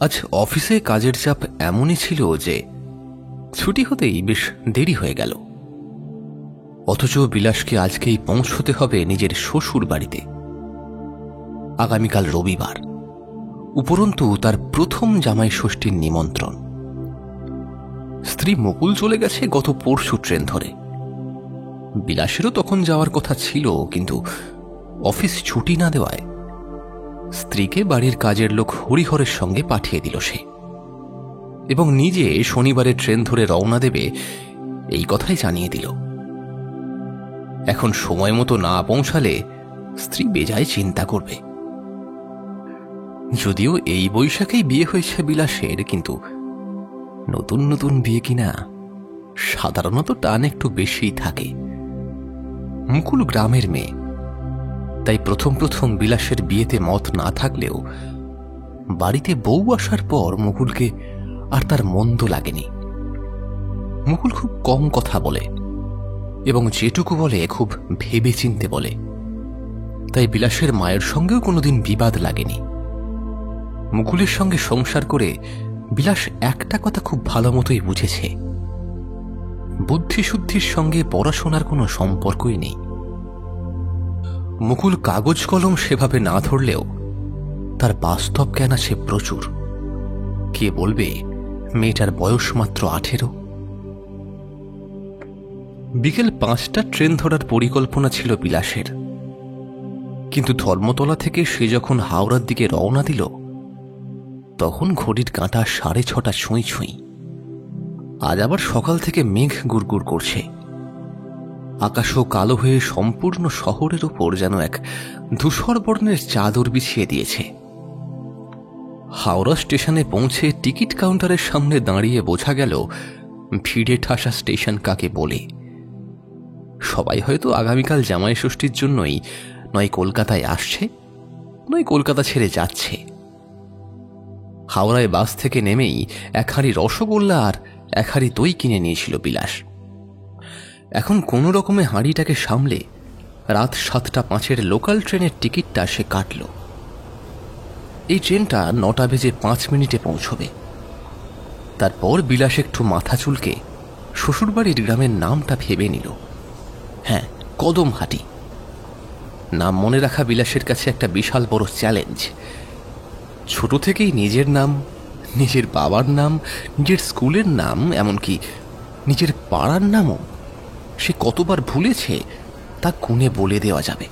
আজ অফিসে কাজের চাপ এমনই ছিল যে ছুটি হতেই বেশ দেরি হয়ে গেল। অথচ বিলাসকে আজকেই পৌঁছতে হবে নিজের শ্বশুর বাড়িতে। আগামীকাল রবিবার, উপরন্তু তার প্রথম জামাই ষষ্ঠীর নিমন্ত্রণ। স্ত্রী মুকুল চলে গেছে গত পরশু ট্রেন ধরে। বিলাসেরও তখন যাওয়ার কথা ছিল, কিন্তু অফিস ছুটি না দেওয়ায় স্ত্রীকে বাড়ির কাজের লোক হরিহরের সঙ্গে পাঠিয়ে দিল সে, এবং নিজে শনিবারে ট্রেন ধরে রওনা দেবে এই কথাই জানিয়ে দিল। এখন সময় মতো না পৌঁছালে স্ত্রী বেজায় চিন্তা করবে। যদিও এই বৈশাখেই বিয়ে হয়েছে বিলাসের, কিন্তু নতুন নতুন বিয়ে কিনা সাধারণত টান একটু বেশিই থাকে। মুকুল গ্রামের মেয়ে, তাই প্রথম প্রথম বিলাসের বিয়েতে মত না থাকলেও বাড়িতে বউ আসার পর মুকুলকে আর তার মন্দ লাগেনি। মুকুল খুব কম কথা বলে, এবং যেটুকু বলে খুব ভেবে চিনতে বলে, তাই বিলাসের মায়ের সঙ্গেও কোনোদিন বিবাদ লাগেনি। মুকুলের সঙ্গে সংসার করে বিলাস একটা কথা খুব ভালো মতোই বুঝেছে, বুদ্ধিশুদ্ধির সঙ্গে পড়াশোনার কোনো সম্পর্কই নেই। মুকুল কাগজ কলম সেভাবে না ধরলেও তার বাস্তব জ্ঞান আছে প্রচুর। কে বলবে মেয়েটার বয়স মাত্র 18। বিকেল 5টা ট্রেন ধরার পরিকল্পনা ছিল বিলাসের, কিন্তু ধর্মতলা থেকে সে যখন হাওড়ার দিকে রওনা দিল তখন ঘড়ির কাঁটা 6:30 ছুঁই ছুঁই। আজ আবার সকাল থেকে মেঘ গুড়গুড় করছে। আকাশও কালো হয়ে সম্পূর্ণ শহরের উপর যেন এক ধূসর বর্ণের চাদর বিছিয়ে দিয়েছে। হাওড়া স্টেশনে পৌঁছে টিকিট কাউন্টারের সামনে দাঁড়িয়ে বোঝা গেল ভিড়ে ঠাসা স্টেশন কাকে বলে। সবাই হয়তো আগামীকাল জামাই ষষ্ঠীর জন্যই নয় কলকাতায় আসছে, নয় কলকাতা ছেড়ে যাচ্ছে। হাওড়ায় বাস থেকে নেমেই এক হাঁড়ি রসগোল্লা আর এক হাঁড়ি দই কিনে নিয়েছিল বিলাস। এখন কোনো রকমে হাঁড়িটাকে সামলে রাত 7:05 লোকাল ট্রেনের টিকিটটা সে কাটল। এই ট্রেনটা 9:05 পৌঁছবে। তারপর বিলাস একটু মাথা চুলকে শ্বশুরবাড়ির গ্রামের নামটা ভেবে নিল। হ্যাঁ, কদমহাটি। নাম মনে রাখা বিলাসের কাছে একটা বিশাল বড় চ্যালেঞ্জ। ছোট থেকেই নিজের নাম, নিজের বাবার নাম, নিজের স্কুলের নাম, এমনকি নিজের পাড়ার নামও সে কতবার ভুলেছে তা গুণে বলে দেওয়া যাবে।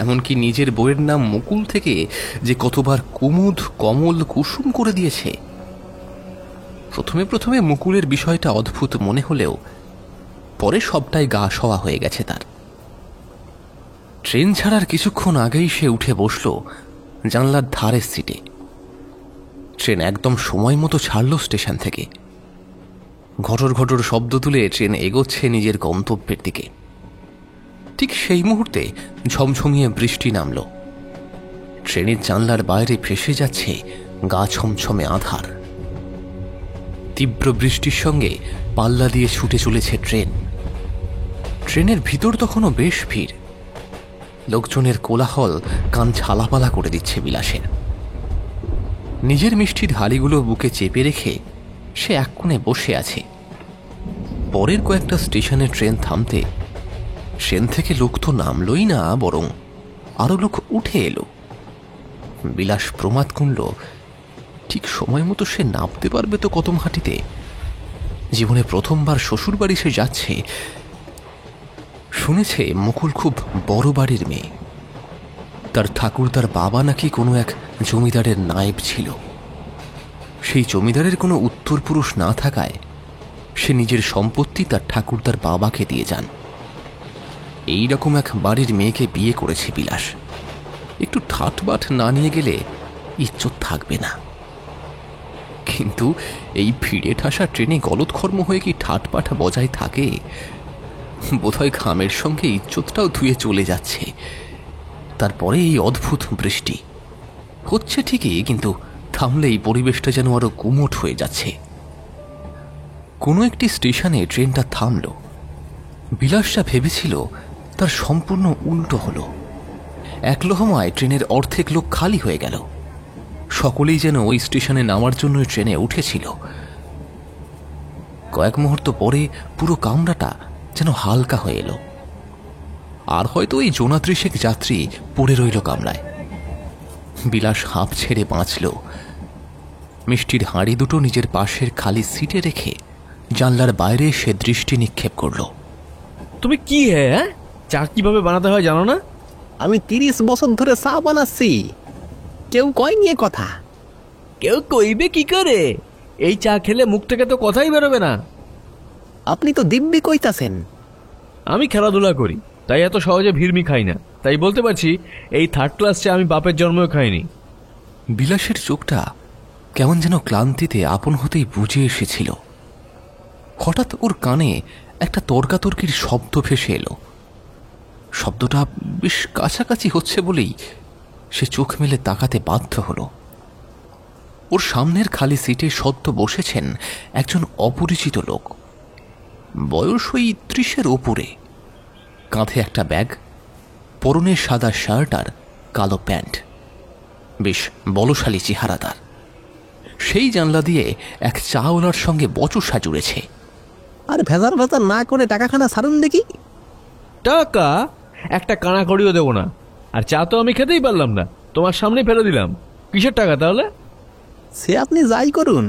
এমনকি নিজের বইয়ের নাম মুকুল থেকে যে কতবার কুমুদ, কমল, কুসুম করে দিয়েছে। প্রথমে প্রথমে মুকুলের বিষয়টা অদ্ভুত মনে হলেও পরে সবটাই গা সওয়া হয়ে গেছে তার। ট্রেন ছাড়ার কিছুক্ষণ আগেই সে উঠে বসল জানলার ধারের সিটে। ট্রেন একদম সময় মতো ছাড়ল স্টেশন থেকে। ঘটর ঘটর শব্দ তুলে ট্রেন এগোচ্ছে নিজের গন্তব্যের দিকে। ঠিক সেই মুহূর্তে ঝমঝমিয়ে বৃষ্টি নামল। ট্রেনের জানলার বাইরে ভেসে যাচ্ছে গা ছমছমে আঁধার। তীব্র বৃষ্টির সঙ্গে পাল্লা দিয়ে ছুটে চলেছে ট্রেন। ট্রেনের ভিতর তখনও বেশ ভিড়। লোকজনের কোলাহল কান ঝালাপালা করে দিচ্ছে বিলাসের। নিজের মিষ্টি ঢালিগুলো বুকে চেপে রেখে সে এক কোণে বসে আছে। পরের কয়েকটা স্টেশনে ট্রেন থামতে ট্রেন থেকে লোক তো নামলই না, বরং আরো লোক উঠে এলো। বিলাস প্রমাদ গুনল ঠিক সময় মতো সে নামতে পারবে তো কদমহাটিতে। জীবনে প্রথমবার শ্বশুর বাড়ি সে যাচ্ছে। শুনেছে মুকুল খুব বড় বাড়ির মেয়ে। তার ঠাকুরদার বাবা নাকি কোনো এক জমিদারের নায়েব ছিল। সেই জমিদারের কোনো উত্তরপুরুষ না থাকায় সে নিজের সম্পত্তি তার ঠাকুরদার বাবাকে দিয়ে যান। এই রকম এক বাড়ির মেয়েকে বিয়ে করেছে বিলাস। একটু ঠাটবাট না নিয়ে গেলে ইজ্জত থাকবে না। কিন্তু এই ভিড়ে ঠাসা ট্রেনে গলদঘর্ম হয়ে কি ঠাটপাট বজায় থাকে? বোধহয় ঘামের সঙ্গে ইজ্জতটাও ধুয়ে চলে যাচ্ছে। তারপরে এই অদ্ভুত বৃষ্টি হচ্ছে ঠিকই, কিন্তু থামলেই পরিবেশটা যেন আরো গুমোট হয়ে যাচ্ছে। কোনো একটি স্টেশনে ট্রেনটা থামল। বিলাস যা ভেবেছিল তার সম্পূর্ণ উল্টো হলো। এক লহমায় ট্রেনের অর্ধেক লোক খালি হয়ে গেল। সকলেই যেন ওই স্টেশনে নামার জন্য ট্রেনে উঠেছিল। কয়েক মুহূর্ত পরে পুরো কামরাটা যেন হালকা হয়ে এলো, আর হয়তো এই জোনাত্রিশেক যাত্রী পড়ে রইল কামরায়। বিলাস হাঁপ ছেড়ে বাঁচল। মিষ্টির হাঁড়ি দুটো নিজের পাশের খালি সিটে রেখে জানলার বাইরে সে দৃষ্টি নিক্ষেপ করল। তুমি কি হ্যাঁ চা কিভাবে বানাতে হয় জানো না? আমি 30 বছর ধরে চা বানাচ্ছি, কেউ কয় নিয়ে কথা। কেউ কইবে কি করে? এই চা খেলে মুখ থেকে তো কথাই বেরোবে না। আপনি তো দিব্যি কইতাছেন। আমি খেলাধুলা করি, তাই এত সহজে ভিড়মি খাই না। তাই বলতে পারছি এই 3rd ক্লাস চা আমি বাপের জন্মেও খাইনি। বিলাসের চোখটা কেমন যেন ক্লান্তিতে আপন হতেই বুঝে এসেছিল। হঠাৎ ওর কানে একটা তর্কাতর্কির শব্দ ভেসে এলো। শব্দটা বেশ কাছাকাছি হচ্ছে বলেই সে চোখ মেলে তাকাতে বাধ্য হলো। ওর সামনের খালি সিটে সদ্য বসেছেন একজন অপরিচিত লোক। বয়স ওই 30-এর ওপরে, কাঁধে একটা ব্যাগ, পরনে সাদা শার্ট আর কালো প্যান্ট, বেশ বলশালী চেহারা তার। সেই জানলা দিয়ে এক চাওয়ালার সঙ্গে বচসা জুড়েছে। আর ভেজার ভেজার না করে টাকাখানা ছাড়ুন দেখি। টাকা একটা কানা করিও দেবো না, আর চা তো আমি খেতেই পারলাম না, তোমার সামনে ফেলে দিলাম। কিসের টাকা তাহলে? সে আপনি যাই করুন,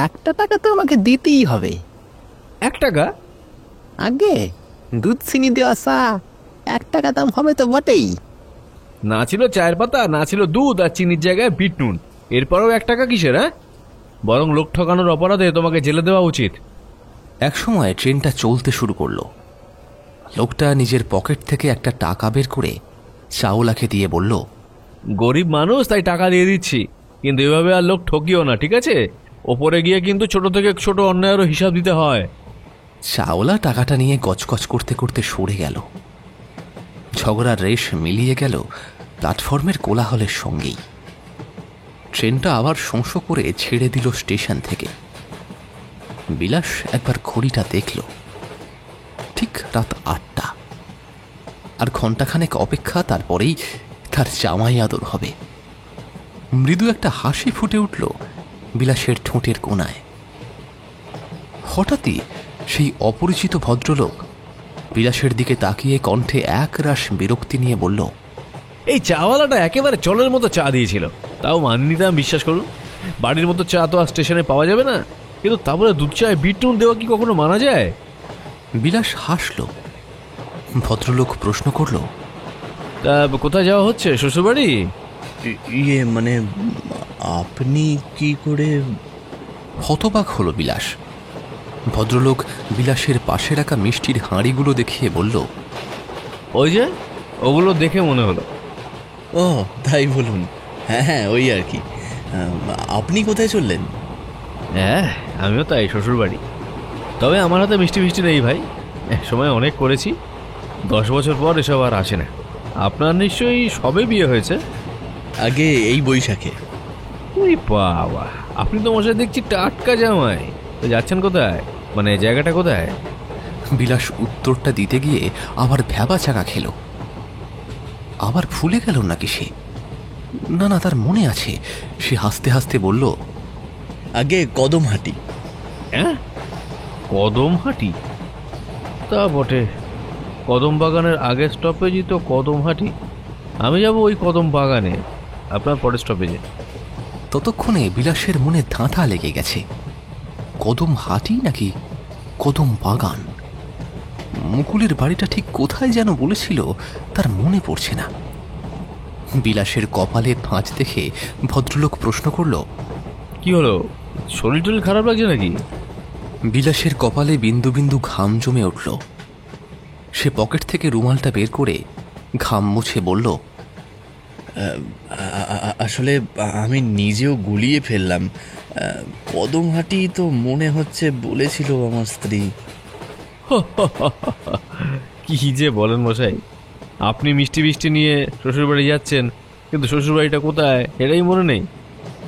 একটা টাকা তো আমাকে দিতেই হবে। 1 টাকা? আগে দুধ চিনি দেওয়া চা 1 টাকা দাম হবে তো বটেই। না ছিল চায়ের পাতা, না ছিল দুধ, আর চিনির জায়গায় বিট নুন, এরপরেও 1 টাকা কিসের? হ্যাঁ, বরং লোক ঠকানোর অপরাধে তোমাকে জেলে দেওয়া উচিত। একসময় ট্রেনটা চলতে শুরু করলো। লোকটা নিজের পকেট থেকে একটা টাকা বের করে চাওলাকে দিয়ে বলল, গরিব মানুষ তাই টাকা দিয়ে দিচ্ছি, কিন্তু এভাবে আর লোক ঠকিও না, ঠিক আছে? ওপরে গিয়ে কিন্তু ছোট থেকে ছোট অন্যায়েরও হিসাব দিতে হয়। চাওলা টাকাটা নিয়ে গজগজ করতে করতে সরে গেল। ঝগড়ার রেশ মিলিয়ে গেল প্ল্যাটফর্মের কোলাহলের সঙ্গেই। ট্রেনটা আবার শোঁ করে ছেড়ে দিল স্টেশন থেকে। বিলাস একবার ঘড়িটা দেখল, ঠিক রাত 8টা। আর ঘণ্টাখানেক অপেক্ষা, তারপরেই তার জামাই আদর হবে। মৃদু একটা হাসি ফুটে উঠল বিলাসের ঠোঁটের কোণায়। হঠাৎই সেই অপরিচিত ভদ্রলোক বিলাসের দিকে তাকিয়ে কণ্ঠে একরাশ বিরক্তি নিয়ে বলল, এই চাওয়ালাটা একেবারে জলের মতো চা দিয়েছিল, তাও মানিনি দাম, বিশ্বাস করুন। বাড়ির মতো চা তো আর স্টেশনে পাওয়া যাবে না, কিন্তু তা বলে দুধ চায় বিট নুন দেওয়া কি কখনো মানা যায়? বিলাস হাসল। ভদ্রলোক প্রশ্ন করল, তা কোথায় যাওয়া হচ্ছে? শ্বশুরবাড়ি? ইয়ে মানে আপনি কি করে? হতবাক হলো বিলাস। ভদ্রলোক বিলাসের পাশে রাখা মিষ্টির হাঁড়িগুলো দেখিয়ে বলল, ওই যে ওগুলো দেখে মনে হলো। ও তাই বলুন। হ্যাঁ হ্যাঁ, ওই আর কি। আপনি কোথায় চললেন? হ্যাঁ, আমিও তাই, শ্বশুরবাড়ি। তবে আমার হাতে মিষ্টি মিষ্টি নেই ভাই, এক সময় অনেক করেছি। 10 বছর পর এসব আর আসে না। আপনার নিশ্চয়ই সবে বিয়ে হয়েছে? আগে এই বৈশাখে। ওই বাবা, আপনি তো মশাই দেখছি টাটকা জামাই। তো যাচ্ছেন কোথায়, মানে জায়গাটা কোথায়? বিলাস উত্তরটা দিতে গিয়ে আবার ভ্যাবা চাকা খেল। আবার ভুলে গেল নাকি সে? না না, তার মনে আছে। সে হাসতে হাসতে বলল, আগে কদমহাটি। হ্যাঁ, কদমহাটি? তা বটে, কদম বাগানের আগের স্টপেজই তো কদমহাটি। আমি যাব ওই কদম বাগানে, আপনার পরের স্টপেজে। ততক্ষণে বিলাসের মনে ধাঁধা লেগে গেছে। কদম হাটি নাকি কদম বাগান? মুকুলের বাড়িটা ঠিক কোথায় যেন বলেছিল, তার মনে পড়ছে না। বিলাসের কপালে ভাঁজ দেখে ভদ্রলোক প্রশ্ন করল, কি হলো, শরীর টরীর খারাপ লাগছে নাকি? বিলাসের কপালে বিন্দু বিন্দু ঘাম জমে উঠল। সে পকেট থেকে রুমালটা বের করে ঘাম মুছে বলল, আসলে আমি নিজেও গুলিয়ে ফেললাম। কদমহাটি তো মনে হচ্ছে বলেছিল আমার স্ত্রী। কি যে বলেন মশাই, আপনি মিষ্টি মিষ্টি নিয়ে শ্বশুরবাড়ি যাচ্ছেন, কিন্তু শ্বশুরবাড়িটা কোথায় এটাই মনে নেই।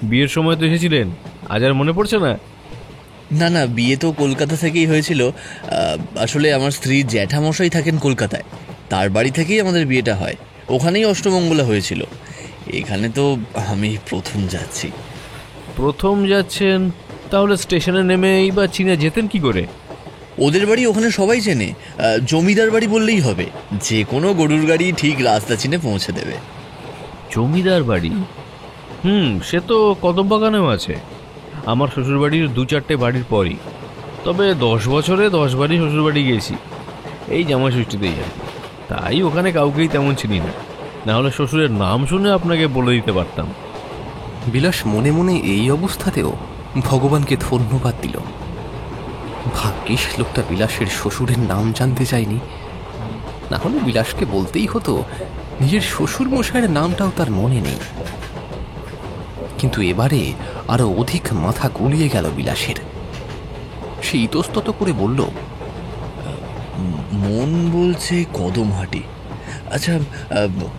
বিয়ের সময় তো এসেছিলেন, আজ আর মনে পড়ছে না? না না, বিয়ে তো কলকাতা থেকেই হয়েছিল। আসলে আমার স্ত্রী জ্যাঠামশাই থাকেন কলকাতায়, তার বাড়ি থেকেই আমাদের বিয়েটা হয়। ওখানেই অষ্টমঙ্গলা হয়েছিল। এখানে তো আমি প্রথম যাচ্ছি। প্রথম যাচ্ছেন? তাহলে স্টেশনে নেমেই বা চীনে যেতেন কি করে? ওদের বাড়ি ওখানে সবাই চেনে, জমিদার বাড়ি বললেই হবে। যে কোনো গরুর গাড়ি ঠিক রাস্তা চিনে পৌঁছে দেবে। জমিদার বাড়ি? সে তো কদম বাগানেও আছে। আমার শ্বশুরবাড়ির 2-4টে বাড়ির পরই। তবে 10 বছরে 10 বাড়ি শ্বশুরবাড়ি গেছি, এই জামাই ষষ্ঠীতেই আর কি। তাই ওখানে কাউকেই তেমন চিনি না, নাহলে শ্বশুরের নাম শুনে আপনাকে বলে দিতে পারতাম। বিলাস মনে মনে এই অবস্থাতেও ভগবানকে ধন্যবাদ দিল। ভাগ্যিস লোকটা বিলাসের শ্বশুরের নাম জানতে চায়নি, না হলে বিলাসকে বলতেই হতো নিজের শ্বশুর মশাইয়ের নামটাও তার মনে নেই। কিন্তু এবারে আরো অধিক মাথা গুলিয়ে গেল বিলাসের। সে ইতস্তত করে বলল, মন বলছে কদমহাটি। আচ্ছা,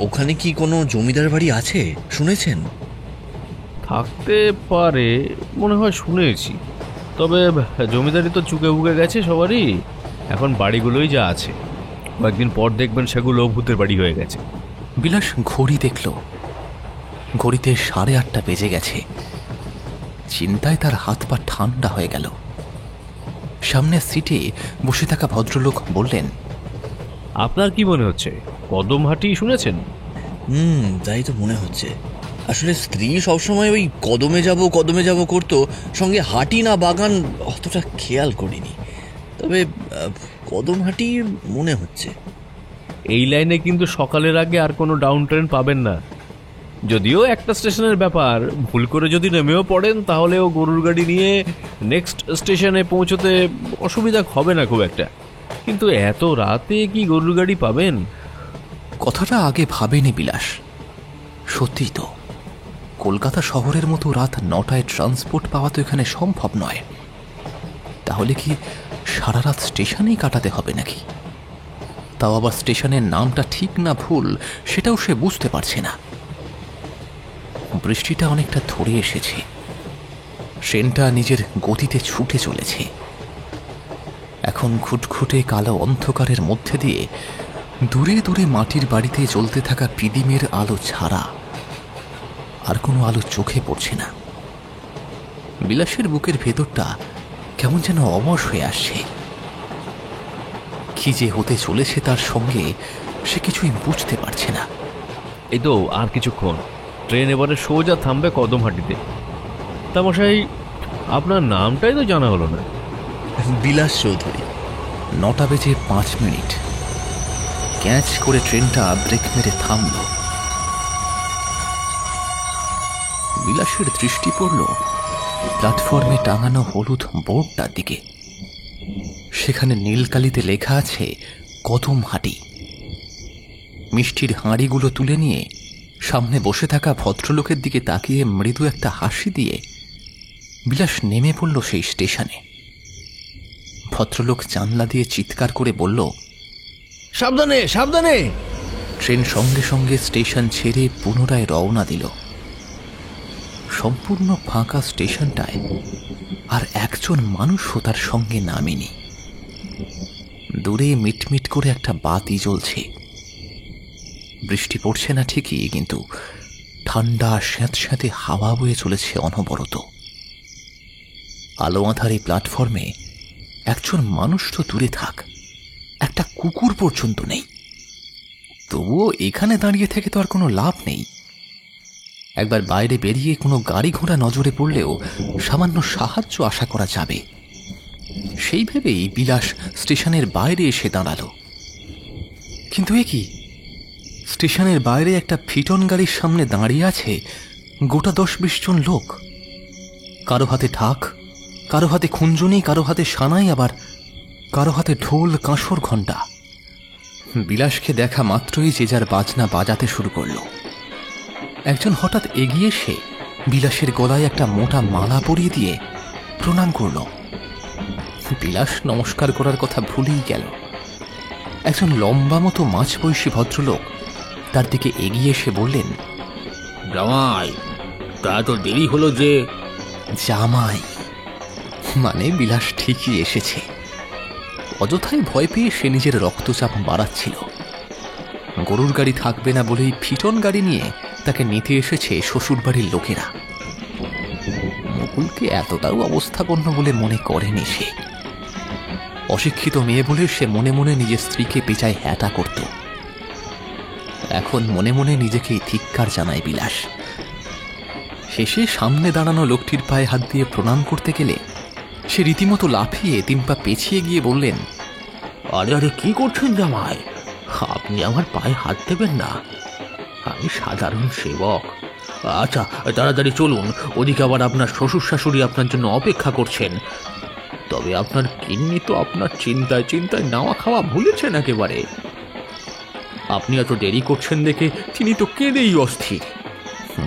ওখানে কি কোনো জমিদার বাড়ি আছে শুনেছেন? থাকতে পারে, মনে হয় শুনেছি। তবে জমিদারি তো চুকে বুকে গেছে সবারই। এখন বাড়িগুলোই যা আছে, কয়েকদিন পর দেখবেন সেগুলো ভূতের বাড়ি হয়ে গেছে। বিলাস ঘড়ি দেখল, ঘড়িতে 8:30 বেজে গেছে। চিন্তায় তার হাত পা ঠান্ডা হয়ে গেল। সামনের সিটে বসে থাকা ভদ্রলোক বললেন, আপনার কি মনে হচ্ছে, কদমহাটি শুনেছেন? তাই তো মনে হচ্ছে। আসলে স্ত্রী সবসময় ওই কদমে যাব করতো, সঙ্গে হাটি না বাগান অতটা খেয়াল করিনি। তবে কদমহাটি মনে হচ্ছে। এই লাইনে কিন্তু সকালের আগে আর কোনো ডাউন ট্রেন পাবেন না। যদিও একটা স্টেশনের ব্যাপার, ভুল করে যদি নেমেও পড়েন তাহলেও গরুর গাড়ি নিয়ে নেক্সট স্টেশনে পৌঁছতে অসুবিধা হবে না খুব একটা। কিন্তু এত রাতে কি গরুর গাড়ি পাবেন? কথাটা আগে ভাবেনি বিলাস। সত্যিই তো, কলকাতা শহরের মতো রাত 9টায় ট্রান্সপোর্ট পাওয়া তো এখানে সম্ভব নয়। তাহলে কি সারা রাত স্টেশনেই কাটাতে হবে নাকি? তাও আবার স্টেশনের নামটা ঠিক না ভুল সেটাও সে বুঝতে পারছে না। বৃষ্টিটা অনেকটা ধরে এসেছে, ট্রেনটা নিজের গতিতে ছুটে চলেছে। এখন ঘুটঘুটে কালো অন্ধকারের মধ্যে দিয়ে দূরে দূরে মাটির বাড়িতে জ্বলতে থাকা পিদিমের আলো ছাড়া আর কোনো আলো চোখে পড়ছে না। বিলাসের বুকের ভেতরটা কেমন যেন অবশ হয়ে আসছে। কি যে হতে চলেছে তার সঙ্গে সে কিছুই বুঝতে পারছে না। এই তো আর কিছুক্ষণ, ট্রেন এবারে সোজা থামবে কদমহাটিতে। তা মশাই, আপনার নামটাই তো জানা হলো না। বিলাস চৌধুরী। 9:05। ক্যাচ করে ট্রেনটা ব্রেক মেরে থামল। বিলাসের দৃষ্টি পড়ল প্ল্যাটফর্মে টাঙানো হলুদ বোর্ডটার দিকে। সেখানে নীলকালিতে লেখা আছে কদমহাটি। মিষ্টির হাঁড়িগুলো তুলে নিয়ে সামনে বসে থাকা ভদ্রলোকের দিকে তাকিয়ে মৃদু একটা হাসি দিয়ে বিলাস নেমে পড়ল সেই স্টেশনে। ভদ্রলোক জানলা দিয়ে চিৎকার করে বলল, সাবধানে সাবধানে। ট্রেন সঙ্গে সঙ্গে স্টেশন ছেড়ে পুনরায় রওনা দিল। সম্পূর্ণ ফাঁকা স্টেশনটায় আর একজন মানুষও তার সঙ্গে নামেনি। দূরে মিটমিট করে একটা বাতি জ্বলছে। বৃষ্টি পড়ছে না ঠিকই, কিন্তু ঠান্ডা স্যাঁতস্যাঁতে হাওয়া বয়ে চলেছে অনবরত। আলো আঁধারে প্ল্যাটফর্মে একজন মানুষ তো দূরে থাক, একটা কুকুর পর্যন্ত নেই। তবুও এখানে দাঁড়িয়ে থেকে তো আর কোনো লাভ নেই। একবার বাইরে বেরিয়ে কোনো গাড়ি ঘোড়া নজরে পড়লেও সামান্য সাহায্য আশা করা যাবে। সেই ভেবেই বিলাস স্টেশনের বাইরে এসে দাঁড়ালো। কিন্তু এ কি, স্টেশনের বাইরে একটা ফিটন গাড়ির সামনে দাঁড়িয়ে আছে গোটা 10-20 জন লোক। কারো হাতে ঢাক, কারো হাতে খুঞ্জনি, কারো হাতে সানাই, আবার কারো হাতে ঢোল কাঁসর ঘণ্টা। বিলাসকে দেখা মাত্রই যে যার বাজনা বাজাতে শুরু করলো। একজন হঠাৎ এগিয়ে এসে বিলাসের গলায় একটা মোটা মালা পরিয়ে দিয়ে প্রণাম করল। বিলাস নমস্কার করার কথা ভুলেই গেল। একজন লম্বা মতো মাঝবয়সী ভদ্রলোক তার দিকে এগিয়ে এসে বললেন, জামাই, তা তো দেরি হলো যে। জামাই মানে বিলাস ঠিকই এসেছে। অযথাই ভয় পেয়ে সে নিজের রক্তচাপ বাড়াচ্ছিল। গরুর গাড়ি থাকবে না বলেই ফিটন গাড়ি নিয়ে তাকে নিতে এসেছে শ্বশুরবাড়ির লোকেরা। মুকুলকে এতটাও অবস্থাপন্ন বলে মনে করেনি সে। অশিক্ষিত মেয়ে বলে সে মনে মনে নিজের স্ত্রীকে পেঁচায় হ্যাটা করত। এখন মনে মনে নিজেকেই ধিক্কার জানায় বিলাস। শেষে সামনে দাঁড়ানো লোকটির পায়ে হাত দিয়ে প্রণাম করতে গেলে সে রীতিমতো লাফিয়ে 3 পা পেছিয়ে গিয়ে বললেন, আরে আরে কি করছেন জামাই? আপনি আমার পায়ে হাত দেবেন না, আমি সাধারণ সেবক। আচ্ছা তাড়াতাড়ি চলুন, ওদিকে আবার আপনার শ্বশুর শাশুড়ি আপনার জন্য অপেক্ষা করছেন। তবে আপনার কিন্নি তো আপনার চিন্তায় চিন্তায় নাওয়া খাওয়া ভুলেছেন একেবারে। আপনি এত দেরি করছেন দেখে তিনি তো কেঁদেই অস্থির।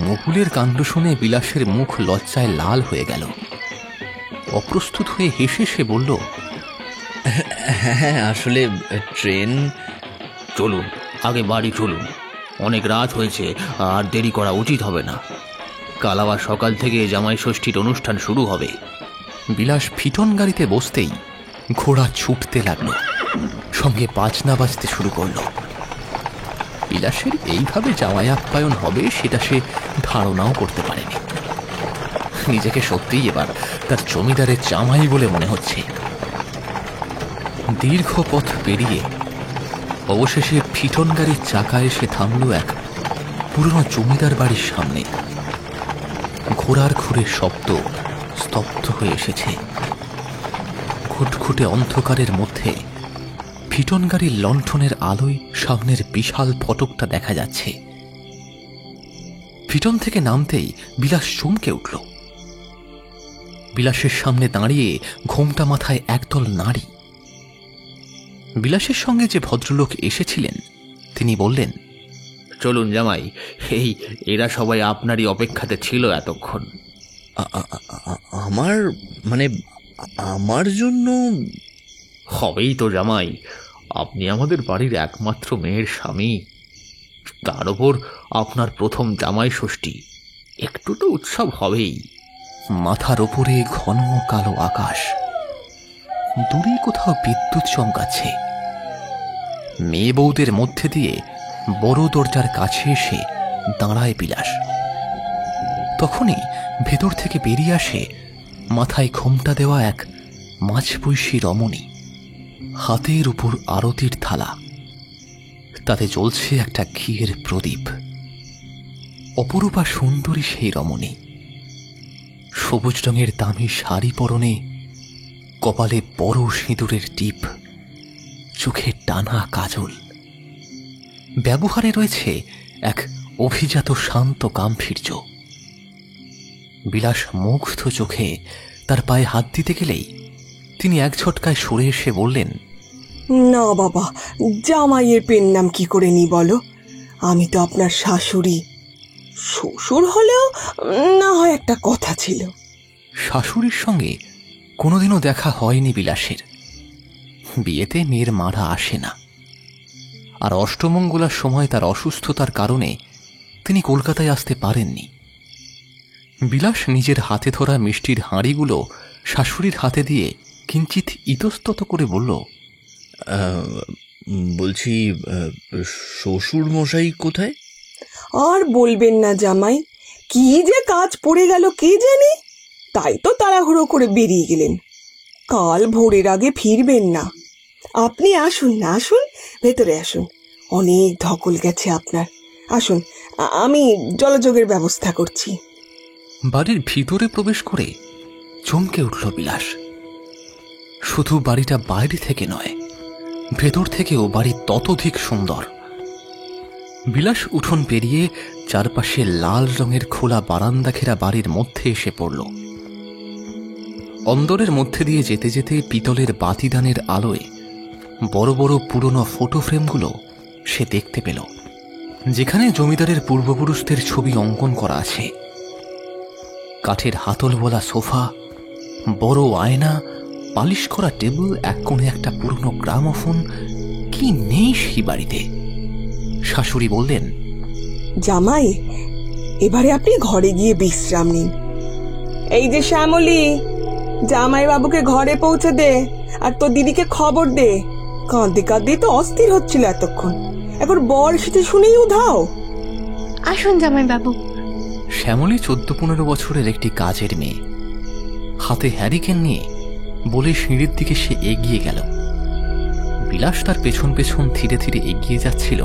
মুকুলের কাণ্ড শুনে বিলাসের মুখ লজ্জায় লাল হয়ে গেল। অপ্রস্তুত হয়ে হেসে সে বলল, হ্যাঁ আসলে ট্রেন। চলুন আগে বাড়ি চলুন, অনেক রাত হয়েছে, আর দেরি করা উচিত হবে না। কাল আবার সকাল থেকে জামাই ষষ্ঠীর অনুষ্ঠান শুরু হবে। বিলাস ফিটন গাড়িতে বসতেই ঘোড়া ছুটতে লাগলো, সঙ্গে বাজনা বাজতে শুরু করলো। বিলাসের এইভাবে জামাই আপ্যায়ন হবে সেটা সে ধারণাও করতে পারেনি। নিজেকে সত্যিই এবার তার জমিদারের জামাই বলে মনে হচ্ছে। দীর্ঘ পথ পেরিয়ে অবশেষে ফিটন গাড়ির চাকা এসে থামল এক পুরনো জমিদার বাড়ির সামনে। ঘোড়ার খুরের শব্দ স্তব্ধ হয়ে এসেছে। ঘুটঘুটে অন্ধকারের মধ্যে ফিটন গাড়ির লণ্ঠনের আলোয় সামনের বিশাল ফটকটা দেখা যাচ্ছে। ফিটন থেকে নামতেই বিলাস চমকে উঠল। বিলাসের সামনে দাঁড়িয়ে ঘোমটা মাথায় একদল নারী। বিলাসের সঙ্গে যে ভদ্রলোক এসেছিলেন তিনি বললেন, চলুন জামাই, এরা সবাই আপনারই অপেক্ষাতে ছিল এতক্ষণ। আমার মানে আমার জন্য হবেই তো জামাই, আপনি আমাদের বাড়ির একমাত্র মেয়ের স্বামী, তার ওপর আপনার প্রথম জামাই ষষ্ঠী, একটু তো উৎসব হবেই। মাথার ওপরে ঘন কালো আকাশ, দূরে কোথাও বিদ্যুৎ চমকাচ্ছে। মেয়ে বউদের মধ্যে দিয়ে বড় দরজার কাছে এসে দাঁড়ায় বিলাস। তখনই ভেতর থেকে বেরিয়ে আসে মাথায় ঘোমটা দেওয়া এক মাঝবয়সী রমণী। হাতের উপর আরতির থালা, তাতে জ্বলছে একটা ঘিয়ের প্রদীপ। অপরূপা সুন্দরী সেই রমণী, সবুজ রঙের দামি শাড়ি পরনে, কপালে বড় সিঁদুরের টিপ, চোখে টানা কাজল। ব্যবহারে রয়েছে এক অভিজাত শান্ত গাম্ভীর্য। বিলাস মুগ্ধ চোখে তার পায়ে হাত দিতে গেলেই তিনি এক ঝটকায় সরে এসে বললেন, না বাবা, জামাইয়ের পেন নাম কি করে নি বলো? আমি তো আপনার শাশুড়ি। শ্বশুর হলেও না হয় একটা কথা ছিল। শাশুড়ির সঙ্গে কোনোদিনও দেখা হয়নি বিলাসের। বিয়েতে মেয়ের মারা আসে না, আর অষ্টমঙ্গলার সময় তার অসুস্থতার কারণে তিনি কলকাতায় আসতে পারেননি। বিলাস নিজের হাতে ধরা মিষ্টির হাঁড়িগুলো শাশুড়ির হাতে দিয়ে কিঞ্চিত ইতস্তত করে বলল, বলছি শ্বশুর মশাই কোথায়? আর বলবেন না জামাই, কি যে কাজ পড়ে গেল কে জানে, তাই তো তাড়াহুড়ো করে বেরিয়ে গেলেন। কাল ভোরের আগে ফিরবেন না। আপনি আসুন না, আসুন, ভেতরে আসুন, অনেক ধকল গেছে আপনার। আসুন, আমি জলযোগের ব্যবস্থা করছি। বাড়ির ভিতরে প্রবেশ করে চমকে উঠল বিলাস। শুধু বাড়িটা বাইরে থেকে নয়, ভেতর থেকেও বাড়ি ততোধিক সুন্দর। বিলাস উঠোন পেরিয়ে চারপাশে লাল রঙের খোলা বারান্দা ঘেরা বাড়ির মধ্যে এসে পড়ল। অন্দরের মধ্যে দিয়ে যেতে যেতে পিতলের বাতিদানের আলোয় বড় বড় পুরনো ফটো ফ্রেমগুলো সে দেখতে পেল, যেখানে জমিদারের পূর্বপুরুষদের ছবি অঙ্কন করা আছে। কাঠের হাতলওয়ালা সোফা, বড় আয়না, পালিশ করা টেবিল, এক কোণে একটা পুরনো গ্রামোফোন, কি নেই সেই বাড়িতে। শাশুড়ি বললেন, জামাই, এবারে আপনি ঘরে গিয়ে বিশ্রাম নিন। এই যে শ্যামলী, জামাই বাবুকে ঘরে পৌঁছে দে, আর তোর দিদিকে খবর দে। কাঁদতে কাঁদতে তো অস্থির হচ্ছিল এতক্ষণ, এখন বর এসেছে শুনেই উধাও। আসুন জামাইবাবু। শ্যামলী 14-15 বছরের একটি কাজের মেয়ে। হাতে হ্যারিকেন নিয়ে বলে সিঁড়ির দিকে সে এগিয়ে গেল। বিলাস তার পেছন পেছন ধীরে ধীরে এগিয়ে যাচ্ছিল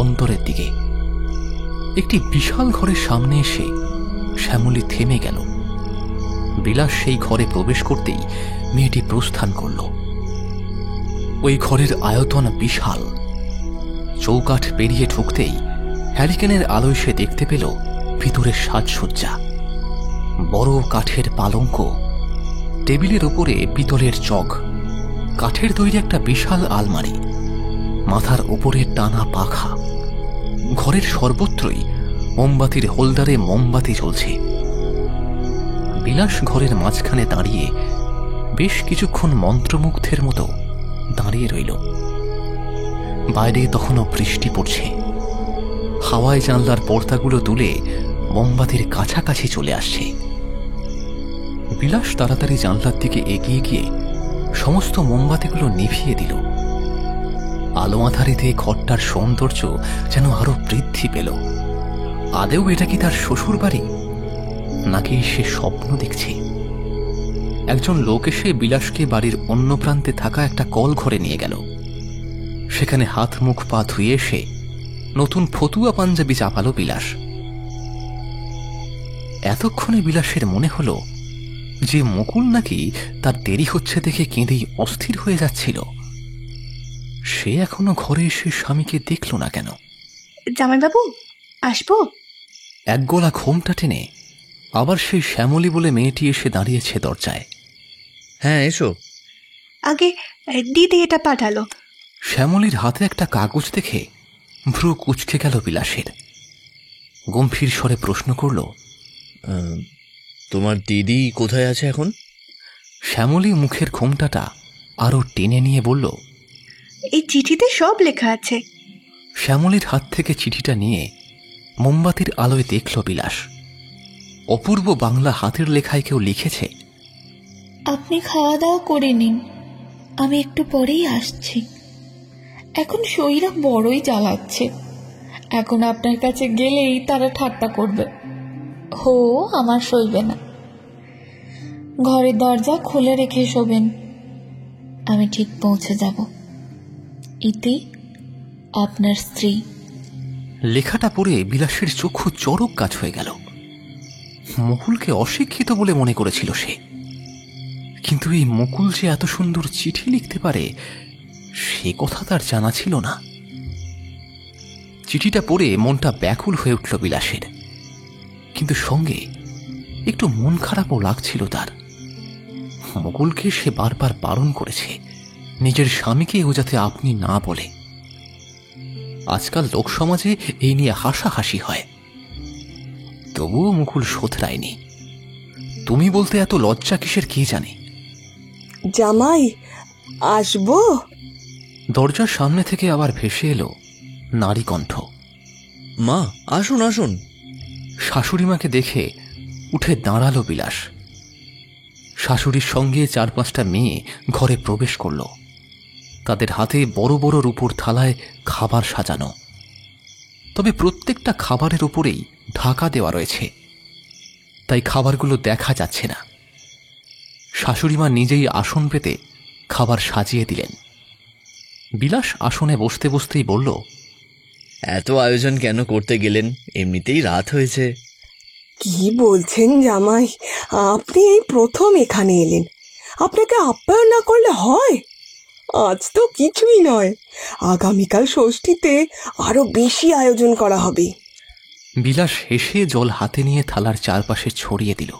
অন্তরের দিকে। একটি বিশাল ঘরের সামনে এসে শ্যামলী থেমে গেল। বিলাস সেই ঘরে প্রবেশ করতেই মেয়েটি প্রস্থান করল। ওই ঘরের আয়তন বিশাল। চৌকাঠ পেরিয়ে ঢুকতেই হ্যারিকেনের আলোয় সে দেখতে পেল ভিতরের সাজসজ্জা। বড় কাঠের পালঙ্ক, টেবিলের উপরে পিতলের জগ, কাঠের তৈরি একটা বিশাল আলমারি, মাথার উপরে টানা পাখা। ঘরের সর্বত্রই মোমবাতির হোল্ডারে মোমবাতি জ্বলছে। বিলাস ঘরের মাঝখানে দাঁড়িয়ে বেশ কিছুক্ষণ মন্ত্রমুগ্ধের মতো দাঁড়িয়ে রইল। বাইরে তখনও বৃষ্টি পড়ছে। হাওয়ায় জানলার পর্দাগুলো তুলে মোমবাতির কাছাকাছি চলে আসছে। বিলাস তাড়াতাড়ি জানলার দিকে এগিয়ে গিয়ে সমস্ত মোমবাতিগুলো নিভিয়ে দিল। আলো আধারিতে ঘরটার সৌন্দর্য যেন আরো বৃদ্ধি পেল। আদেও এটা কি তার শ্বশুর বাড়ি, নাকি সে স্বপ্ন দেখছে? একজন লোক এসে বিলাসকে বাড়ির অন্য প্রান্তে থাকা একটা কল ঘরে নিয়ে গেল। সেখানে হাত মুখ পা ধুয়ে এসে নতুন ফতুয়া পাঞ্জাবি চাপালো বিলাস। এতক্ষণে বিলাসের মনে হলো যে মুকুল নাকি তার দেরি হচ্ছে দেখে কেঁদেই অস্থির হয়ে যাচ্ছিল। সে এখনো ঘরে এসে স্বামীকে দেখল না কেন? জামাইবাবু, আসবো? এক গলা ঘোমটা টেনে আবার সেই শ্যামলী বলে মেয়েটি এসে দাঁড়িয়েছে দরজায়। হ্যাঁ, এসো। আগে দিদি এটা পাঠালো। শ্যামলীর হাতে একটা কাগজ দেখে ভ্রু কুঁচকে গেল বিলাসের। গম্ভীর স্বরে প্রশ্ন করল, তোমার দিদি কোথায় আছে এখন? শ্যামলী মুখের ঘোমটাটা আরো টেনে নিয়ে বলল, এই চিঠিতে সব লেখা আছে। শ্যামলীর হাত থেকে চিঠিটা নিয়ে মোমবাতির আলোয় দেখল বিলাস। অপূর্ব বাংলা হাতের লেখায় কেউ লিখেছে, আপনি খাওয়া দাওয়া করে নিন, আমি একটু পরেই আসছি। এখন শরীরটা বড়ই জ্বালাচ্ছে। এখন আপনার কাছে গেলেই তারা ঠাট্টা করবে। হো, আমার সইবে না। ঘরের দরজা খুলে রেখে শোবেন, আমি ঠিক পৌঁছে যাব। ইতি, আপনার স্ত্রী। লেখাটা পড়ে বিলাসের চক্ষু চরক কাজ হয়ে গেল। মুকুলকে অশিক্ষিত বলে মনে করেছিল সে, কিন্তু এই মুকুল যে এত সুন্দর চিঠি লিখতে পারে সে কথা তার জানা ছিল না। চিঠিটা পড়ে মনটা ব্যাকুল হয়ে উঠল বিলাসের, কিন্তু সঙ্গে একটু মন খারাপও লাগছিল তার। মুকুলকে সে বারবার বারণ করেছে নিজের স্বামীকে ও যাতে আপনি না বলে। আজকাল লোকসমাজে এই নিয়ে হাসাহাসি হয়, তবুও মুকুল শোধরায়নি। তুমি বলতে এত লজ্জা কিসের কে জানে। জামাই, আসবো? দরজার সামনে থেকে আবার ভেসে এলো নারী কণ্ঠ। মা, আসুন আসুন। শাশুড়িমাকে দেখে উঠে দাঁড়ালো বিলাস। শাশুড়ির সঙ্গে 4-5টা মেয়ে ঘরে প্রবেশ করল। তাদের হাতে বড় বড় রূপোর থালায় খাবার সাজানো, তবে প্রত্যেকটা খাবারের উপরেই ঢাকা দেওয়া রয়েছে, তাই খাবারগুলো দেখা যাচ্ছে না। শাশুড়িমা নিজেই আসন পেতে খাবার সাজিয়ে দিলেন। বিলাস আসনে বসতে বসতেই বলল, এত আয়োজন কেন করতে গেলেন? এমনিতেই রাত হয়েছে। কি বলছেন জামাই, আপনি এই প্রথম এখানে এলেন, আপনাকে আপ্যায়ন না করলে হয়? আজ তো কিছুই নয়, আগামীকাল ষষ্ঠীতে আরো বেশি আয়োজন করা হবে। বিলাস হেসে জল হাতে নিয়ে থালার চারপাশে ছড়িয়ে দিল।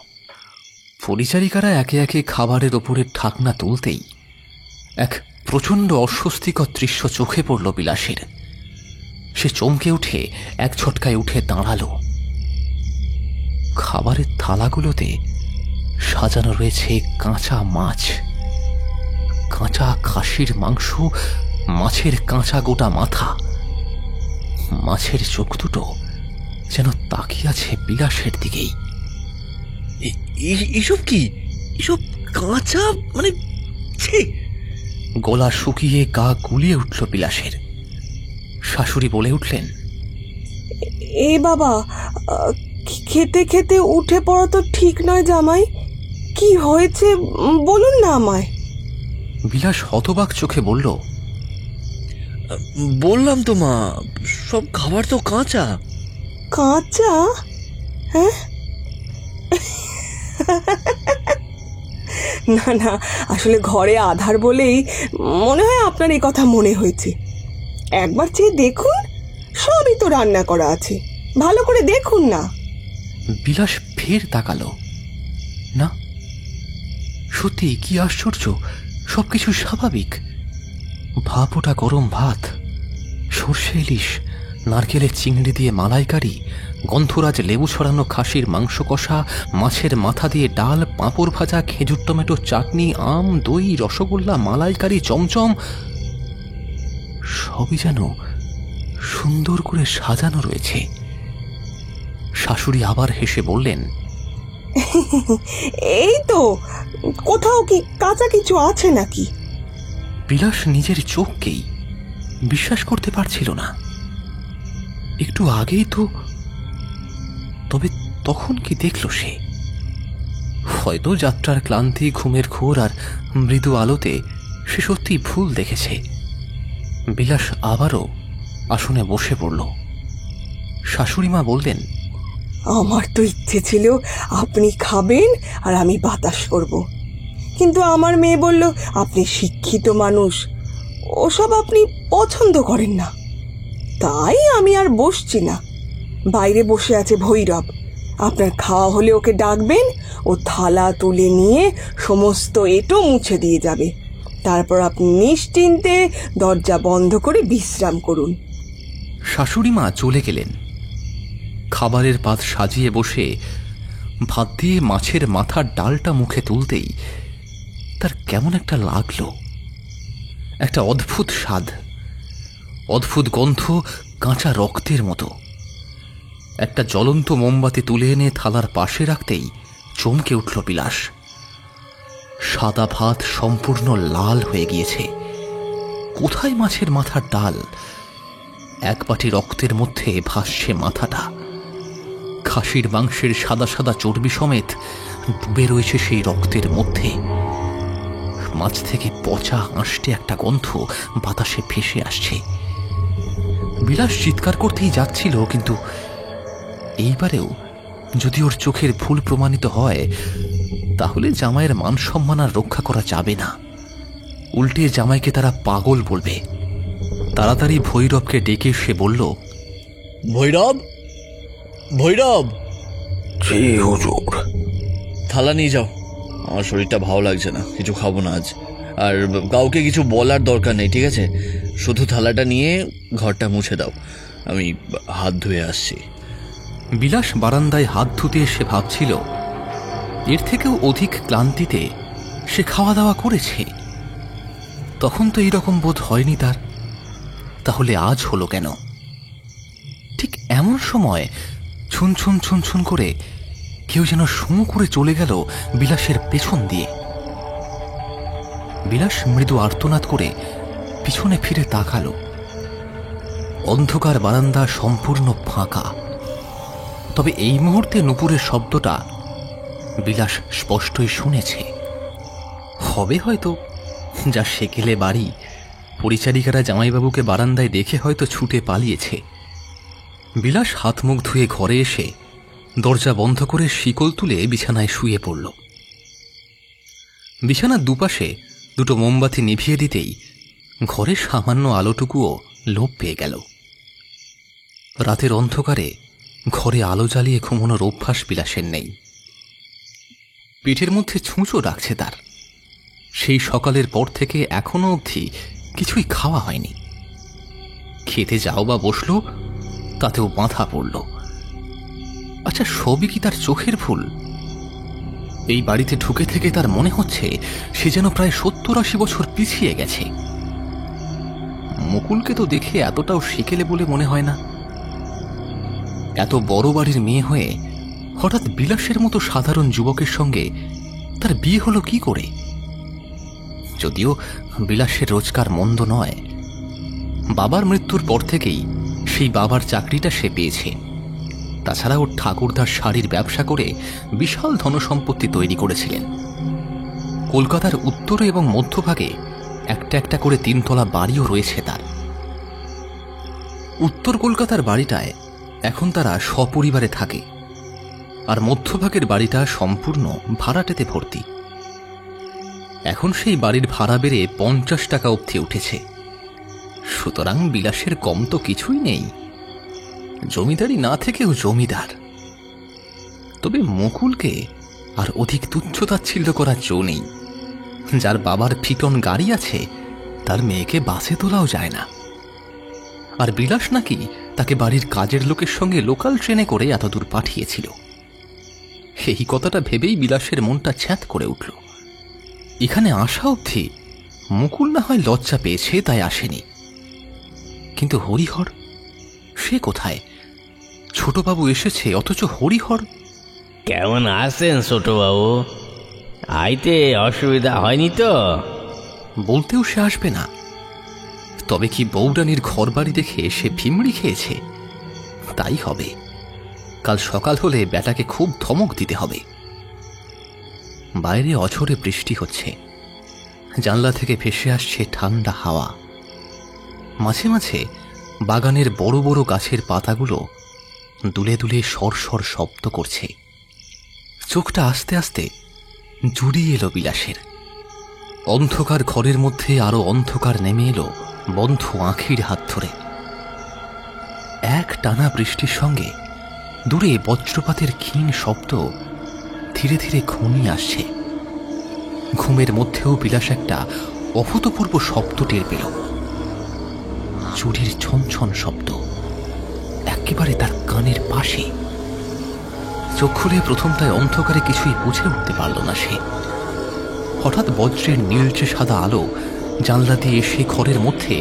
পরিচারিকারা একে একে খাবারের ওপরে ঢাকনা তুলতেই এক প্রচণ্ড অস্বস্তিকর দৃশ্য চোখে পড়ল বিলাসের। সে চমকে উঠে এক ঝটকায় উঠে দাঁড়ালো। খাবারের থালাগুলোতে সাজানো রয়েছে কাঁচা মাছ, কাঁচা খাসির মাংস, মাছের কাঁচা গোটা মাথা। মাছের চোখ দুটো যেন তাকিয়ে আছে বিলাসের দিকেই। এসব কি? এসব কাঁচা মানে? গলা শুকিয়ে গা গুলিয়ে উঠল বিলাসের। শাশুড়ি বলে উঠলেন, এ বাবা, খেতে খেতে উঠে পড়া তো ঠিক নয় জামাই। কি হয়েছে বলুন না আমায়। বিলাস হতবাক চোখে বলল, বললাম তো মা, সব খাবার তো কাঁচা। কাঁচা? হ্যাঁ, না না, আসলে ঘরে আধার বলেই মনে হয় আপনার এই কথা মনে হয়েছে। একবার চেয়ে দেখুন, সবই তো রান্না করা আছে, ভালো করে দেখুন না। বিলাস ফের তাকালো। না, সত্যি কি আশ্চর্য, সবকিছু স্বাভাবিক। ভাপোটা গরম ভাত, সর্ষে ইলিশ, নারকেলের চিংড়ি দিয়ে মালাইকারি, গন্ধরাজ লেবু ছড়ানো খাসির মাংস কষা, মাছের মাথা দিয়ে ডাল, পাঁপড় ভাজা, খেজুর টমেটো চাটনি, আম, দই, রসগোল্লা, মালাইকারি, চমচম, সবই যেন সুন্দর করে সাজানো রয়েছে। শাশুড়ি আবার হেসে বললেন, এই তো, কোথাও কি কাঁচা কিছু আছে নাকি? বিলাস নিজের চোখকেই বিশ্বাস করতে পারছিল না। একটু আগেই তো, তবে তখন কি দেখল সে? হয়তো যাত্রার ক্লান্তি, ঘুমের ঘোর আর মৃদু আলোতে সে সত্যি ভুল দেখেছে। বিলাস আবারও আসনে বসে পড়ল। শাশুড়িমা বললেন, আমার তো ইচ্ছে ছিল আপনি খাবেন আর আমি বাতাস করব, কিন্তু আমার মেয়ে বলল আপনি শিক্ষিত মানুষ, ওসব আপনি পছন্দ করেন না। তাই আমি আর বসছি না। বাইরে বসে আছে ভৈরব, আপনার খাওয়া হলে ওকে ডাকবেন, ও থালা তুলে নিয়ে সমস্ত এঁটো মুছে দিয়ে যাবে। তারপর আপনি নিশ্চিন্তে দরজা বন্ধ করে বিশ্রাম করুন। শাশুড়িমা চলে গেলেন। খাবারের পাত সাজিয়ে বসে ভাত দিয়ে মাছের মাথার ডালটা মুখে তুলতেই তার কেমন একটা লাগলো। একটা অদ্ভুত স্বাদ, অদ্ভুত গন্ধ, কাঁচা রক্তের মতো। একটা জ্বলন্ত মোমবাতি তুলে এনে থালার পাশে রাখতেই চমকে উঠল বিলাস। সাদা ভাত সম্পূর্ণ লাল হয়ে গিয়েছে। কোথায় মাছের মাথার ডাল? এক বাটি রক্তের মধ্যে ভাসছে মাথাটা। খাসির মাংসের সাদা সাদা চর্বি সমেত ডুবে রয়েছে সেই রক্তের মধ্যে। মাছ থেকে পচা আঁশটে একটা গন্ধ বাতাসে ভেসে আসছে। বিলাস চিৎকার করতেই যাচ্ছিল, কিন্তু এইবারেও যদি ওর চোখের ভুল প্রমাণিত হয়, তাহলে জামাইয়ের মান সম্মান আর রক্ষা করা যাবে না। উল্টে জামাইকে তারা পাগল বলবে। তাড়াতাড়ি ভৈরবকে ডেকে সে বলল, ভৈরব, ভৈরব, জি হুজুর। থালা নিয়ে যাও, আমার শরীরটা ভালো লাগছে না, কিছু খাবো না আজ। আর কাউকে কিছু বলার দরকার নেই, ঠিক আছে? শুধু থালাটা নিয়ে ঘরটা মুছে দাও, আমি হাত ধুয়ে আসছি। বিলাস বারান্দায় হাত ধুতে এসে ভাবছিল, এর থেকেও অধিক ক্লান্তিতে সে খাওয়া দাওয়া করেছে। তখন তো এইরকম বোধ হয়নি তার, তাহলে আজ হলো কেন? ঠিক এমন সময় ছুন ছুন ছুন ছুন করে কেউ যেন শোঁ করে চলে গেল বিলাসের পেছন দিয়ে। বিলাস মৃদু আর্তনাদ করে পিছনে ফিরে তাকালো। অন্ধকার বারান্দা সম্পূর্ণ ফাঁকা, তবে এই মুহূর্তে নুপুরের শব্দটা বিলাস স্পষ্টই শুনেছে। হবে হয়তো যা সেকেলে বাড়ি, পরিচারিকারা জামাইবাবুকে বারান্দায় দেখে হয়তো ছুটে পালিয়েছে। বিলাস হাত মুখ ধুয়ে ঘরে এসে দরজা বন্ধ করে শিকল তুলে বিছানায় শুয়ে পড়ল। বিছানার দুপাশে দুটো মোমবাতি নিভিয়ে দিতেই ঘরে সামান্য আলোটুকুও লোপ পেয়ে গেল। রাতের অন্ধকারে ঘরে আলো জ্বালিয়ে ঘুমানোর অভ্যাস বিলাসের নেই। পেটের মধ্যে ছুঁচো ডাকছে তার। সেই সকালের পর থেকে এখনো অবধি কিছুই খাওয়া হয়নি। খেতে যাও বা বসলো, তাতেও বাঁধা পড়ল। আচ্ছা, সবই কি তার চোখের ভুল? এই বাড়িতে ঢুকে থেকে তার মনে হচ্ছে সে যেন প্রায় 70-80 বছর পিছিয়ে গেছে। মুকুলকে তো দেখে এতটাও সেকেলে বলে মনে হয় না। এত বড় বাড়ির মেয়ে হয়ে হঠাৎ বিলাসের মতো সাধারণ যুবকের সঙ্গে তার বিয়ে হলো কি করে? যদিও বিলাসের রোজগার মন্দ নয়, বাবার মৃত্যুর পর থেকেই সেই বাবার চাকরিটা সে পেয়েছে। তাছাড়া ওর ঠাকুরদার শাড়ির ব্যবসা করে বিশাল ধনসম্পত্তি তৈরি করেছিলেন। কলকাতার উত্তরে এবং মধ্যভাগে একটা একটা করে 3 তলা বাড়িও রয়েছে তার। উত্তর কলকাতার বাড়িটায় এখন তারা সপরিবারে থাকে, আর মধ্যভাগের বাড়িটা সম্পূর্ণ ভাড়াটেতে ভর্তি। এখন সেই বাড়ির ভাড়া বেড়ে 50 টাকা অবধি উঠেছে। সুতরাং বিলাসের কম তো কিছুই নেই, জমিদারি না থেকেও জমিদার। তবে মুকুলকে আর অধিক তুচ্ছতাচ্ছিল্য করার জো নেই। যার বাবার ফিটন গাড়ি আছে তার মেয়েকে বাসে তোলাও যায় না। আর বিলাস নাকি তাকে বাড়ির কাজের লোকের সঙ্গে লোকাল ট্রেনে করে এতদূর পাঠিয়েছিল। এই কথাটা ভেবেই বিলাসের মনটা ছ্যাঁত করে উঠল। এখানে আসা অবধি মুকুল না হয় লজ্জা পেয়েছে তাই আসেনি, কিন্তু হরিহর সে কোথায়? ছোটবাবু এসেছে, অথচ হরিহর। কেমন আছেন ছোটবাবু? আইতে অসুবিধা হয়নি তো? বলতেও সে আসবে না। তবে কি বৌরানির ঘরবাড়ি দেখে সে ভিমড়ি খেয়েছে? তাই হবে। কাল সকাল হলে বেটাকে খুব ধমক দিতে হবে। বাইরে অঝরে বৃষ্টি হচ্ছে, জানলা থেকে ভেসে আসছে ঠান্ডা হাওয়া। মাঝে মাঝে বাগানের বড় বড় গাছের পাতাগুলো দুলে দুলে সরসর শব্দ করছে। চোখটা আস্তে আস্তে জুড়িয়ে এলো বিলাসের। অন্ধকার ঘরের মধ্যে আরো অন্ধকার নেমে এলো বন্ধ আঁখির হাত ধরে। এক টানা বৃষ্টির সঙ্গে দূরে বজ্রপাতের ক্ষীণ শব্দ ধীরে ধীরে ঘনিয়ে আসছে। ঘুমের মধ্যেও বিলাস একটা অভূতপূর্ব শব্দ টের পেল। চুরির ছনছন শব্দ, একেবারে তার কানের পাশে। চোখ খুলে প্রথমটায় অন্ধকারে কিছুই বুঝে উঠতে পারল না সে। হঠাৎ বজ্রের নীলচে সাদা আলো জানলা দিয়ে সে ঘরের মধ্যে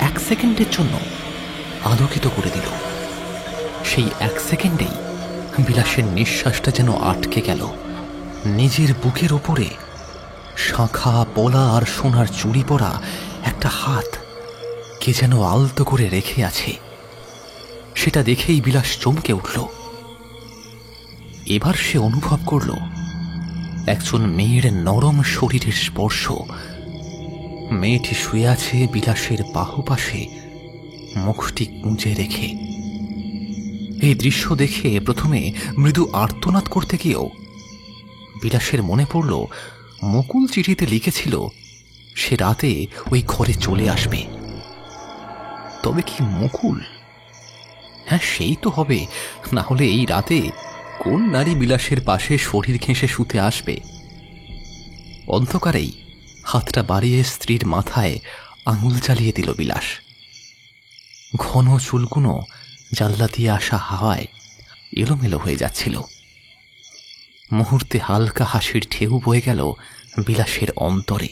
1 সেকেন্ডের জন্য আলোকিত করে দিল। সেই 1 সেকেন্ডেই বিলাসের নিঃশ্বাসটা যেন আটকে গেল। নিজের বুকের ওপরে শাঁখা পলা আর সোনার চুড়ি পরা একটা হাত কে যেন আলতো করে রেখে আছে। সেটা দেখেই বিলাস চমকে উঠল। এবার সে অনুভব করল একজন মেয়ের নরম শরীরের স্পর্শ। মেয়েটি শুয়ে আছে বিলাসের বাহু পাশে, মুখটি গুঁজে রেখে। এই দৃশ্য দেখে প্রথমে মৃদু আর্তনাদ করতে গিয়েও বিলাসের মনে পড়ল মুকুল চিঠিতে লিখেছিল সে রাতে ওই ঘরে চলে আসবে। তবে কি মুকুল? হ্যাঁ, সেই তো হবে। না হলে এই রাতে কোন নারী বিলাসের পাশে শরীর ঘেঁষে শুতে আসবে? অন্ধকারেই হাতটা বাড়িয়ে স্ত্রীর মাথায় আঙুল চালিয়ে দিল বিলাস। ঘন চুলগুলো জানলা দিয়ে আসা হাওয়ায় এলোমেলো হয়ে যাচ্ছিল। মুহূর্তে হালকা হাসির ঢেউ বয়ে গেল বিলাসের অন্তরে।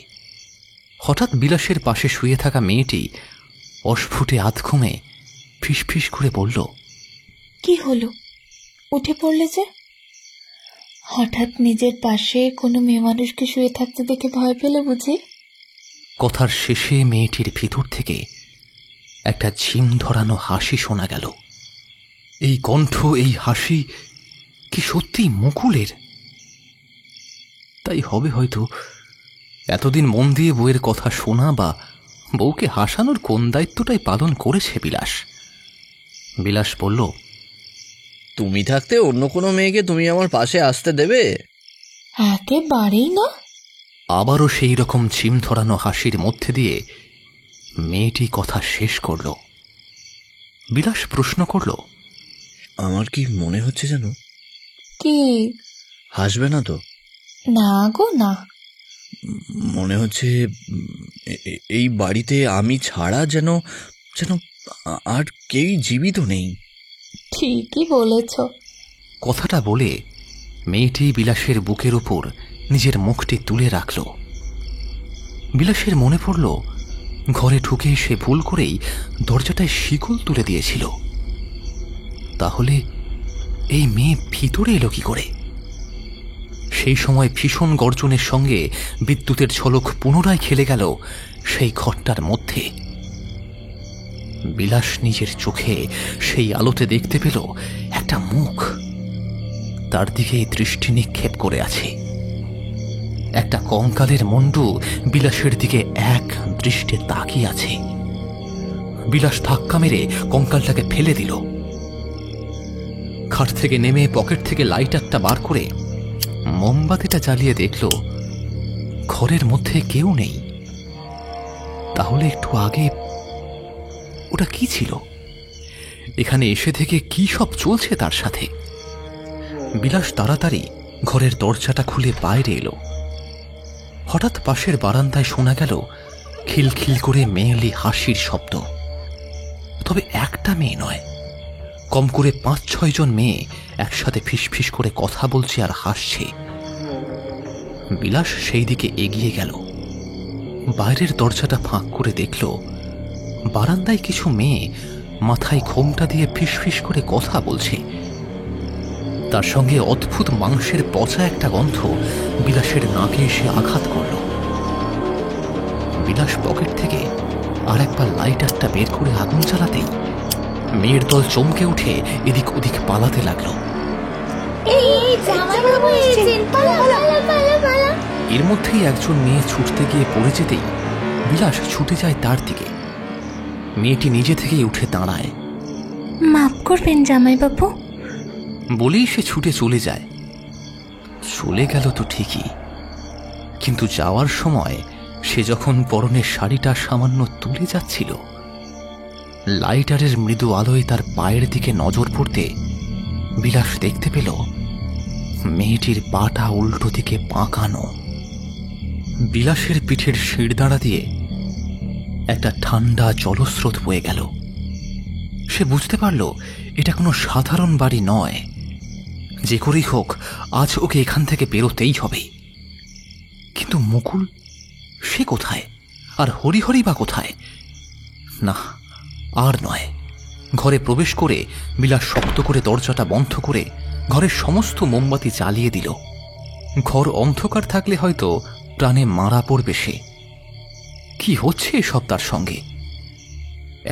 হঠাৎ বিলাসের পাশে শুয়ে থাকা মেয়েটি অস্ফুটে আধঘুমে ফিসফিস করে বলল, কি হলো? উঠে পড়লে যে? হঠাৎ নিজের পাশে কোনো মেয়ে মানুষকে শুয়ে থাকতে দেখে ভয় পেলে বুঝি? কথার শেষে মেয়েটির ভিতর থেকে একটা ঝিম ধরানো হাসি শোনা গেল। এই কণ্ঠ, এই হাসি কি সত্যি মুকুলের? তাই হবে হয়তো। এতদিন মন দিয়ে বউয়ের কথা শোনা বা বউকে হাসানোর কোন দায়িত্বটাই পালন করেছে বিলাস। বিলাস বলল, তুমি থাকতে অন্য কোনো মেয়েকে তুমি আমার পাশে আসতে দেবে? একেবারেই না। আবারও সেই রকম ঝিম ধরানো হাসির মধ্যে দিয়ে মেয়েটি কথা শেষ করল। বিলাস প্রশ্ন করল, আমার কি মনে হচ্ছে যেন? কি? হাসবে না তো? না গো না। মনে হচ্ছে এই বাড়িতে আমি ছাড়া যেন যেন আর কেউই জীবিত নেই। ঠিকই বলেছ। কথাটা বলে মেয়েটি বিলাসের বুকের উপর নিজের মুখটি তুলে রাখল। বিলাসের মনে পড়ল ঘরে ঢুকে সে ভুল করেই দরজাটায় শিকল তুলে দিয়েছিল। তাহলে এই মেয়ে ভিতরে এলো কি করে? সেই সময় ভীষণ গর্জনের সঙ্গে বিদ্যুতের ঝলক পুনরায় খেলে গেল সেই ঘরটার মধ্যে। বিলাস নিজের চোখে সেই আলোতে দেখতে পেল একটা মুখ তার দিকে দৃষ্টি নিক্ষেপ করে আছে। একটা কঙ্কালের মুন্ডু বিলাসের দিকে এক দৃষ্টে তাকিয়ে আছে। বিলাস ধাক্কা মেরে কঙ্কালটাকে ফেলে দিল। খাট থেকে নেমে পকেট থেকে লাইটারটা বার করে মোমবাতিটা জ্বালিয়ে দেখল ঘরের মধ্যে কেউ নেই। তাহলে একটু আগে ওটা কি ছিল? এখানে এসে থেকে কি সব চলছে তার সাথে? বিলাস তাড়াতাড়ি ঘরের দরজাটা খুলে বাইরে এলো। হঠাৎ পাশের বারান্দায় শোনা গেল খিলখিল করে মেয়েলি হাসির শব্দ। তবে একটা মেয়ে নয়, কম করে ৫-৬ জন মেয়ে একসাথে ফিসফিস করে কথা বলছে আর হাসছে। বিলাস সেই দিকে এগিয়ে গেল। বাইরের দরজাটা ফাঁক করে দেখল বারান্দায় কিছু মেয়ে মাথায় ঘোমটা দিয়ে ফিসফিস করে কথা বলছে। তার সঙ্গে অদ্ভুত মাংসের পচা একটা গন্ধ বিলাসের নাকে এসে আঘাত করল। বিলাস পকেট থেকে আর একবার লাইটারটা বের করে আগুন জ্বালাতেই মেয়ের দল চমকে উঠে এদিক ওদিক পালাতে লাগলো। এর মধ্যেই একজন মেয়ে ছুটতে গিয়ে পড়ে যেতেই বিলাস ছুটে যায় তার দিকে। মেয়েটি নিজে থেকেই উঠে দাঁড়ায়। মাফ করবেন জামাইবাবু বলেই সে ছুটে চলে যায়। চলে গেল তো ঠিকই, কিন্তু যাওয়ার সময় সে যখন পরনের শাড়িটা সামান্য তুলে যাচ্ছিল, লাইটারের মৃদু আলোয় তার পায়ের দিকে নজর পড়তে বিলাস দেখতে পেল মেয়েটির পাটা উল্টো দিকে বাঁকানো। বিলাসের পিঠের শিরদাঁড়া দিয়ে একটা ঠান্ডা জলস্রোত বয়ে গেল। সে বুঝতে পারল এটা কোনো সাধারণ বাড়ি নয়। যে করেই হোক আজ ওকে এখান থেকে বেরোতেই হবে। কিন্তু মুকুল সে কোথায়? আর হরিহরি বা কোথায়? না, আর নয়। ঘরে প্রবেশ করে বিলাস শক্ত করে দরজাটা বন্ধ করে ঘরের সমস্ত মোমবাতি জ্বালিয়ে দিল। ঘর অন্ধকার থাকলে হয়তো প্রাণে মারা পড়বে সে। কি হচ্ছে এসব তার সঙ্গে?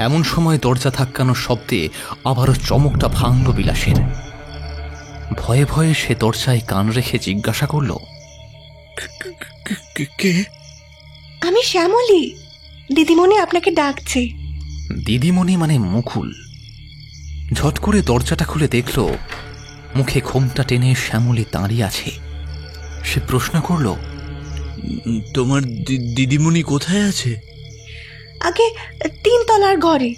এমন সময় দরজা ধাক্কানোর শব্দে আবারও চমকটা ভাঙল বিলাসের। ভয়ে ভয়ে সে দরজায় কান রেখে জিজ্ঞাসা করল, কে? আমি শ্যামলী, দিদিমণি আপনাকে ডাকছে। দিদিমণি মানে মুকুল। ঝট করে দরজাটা খুলে দেখল মুখে ঘোমটা টেনে শ্যামলী দাঁড়িয়ে আছে। সে প্রশ্ন করল, তোমার দিদিমণি কোথায় আছে? আগে 3 তলার ঘরে,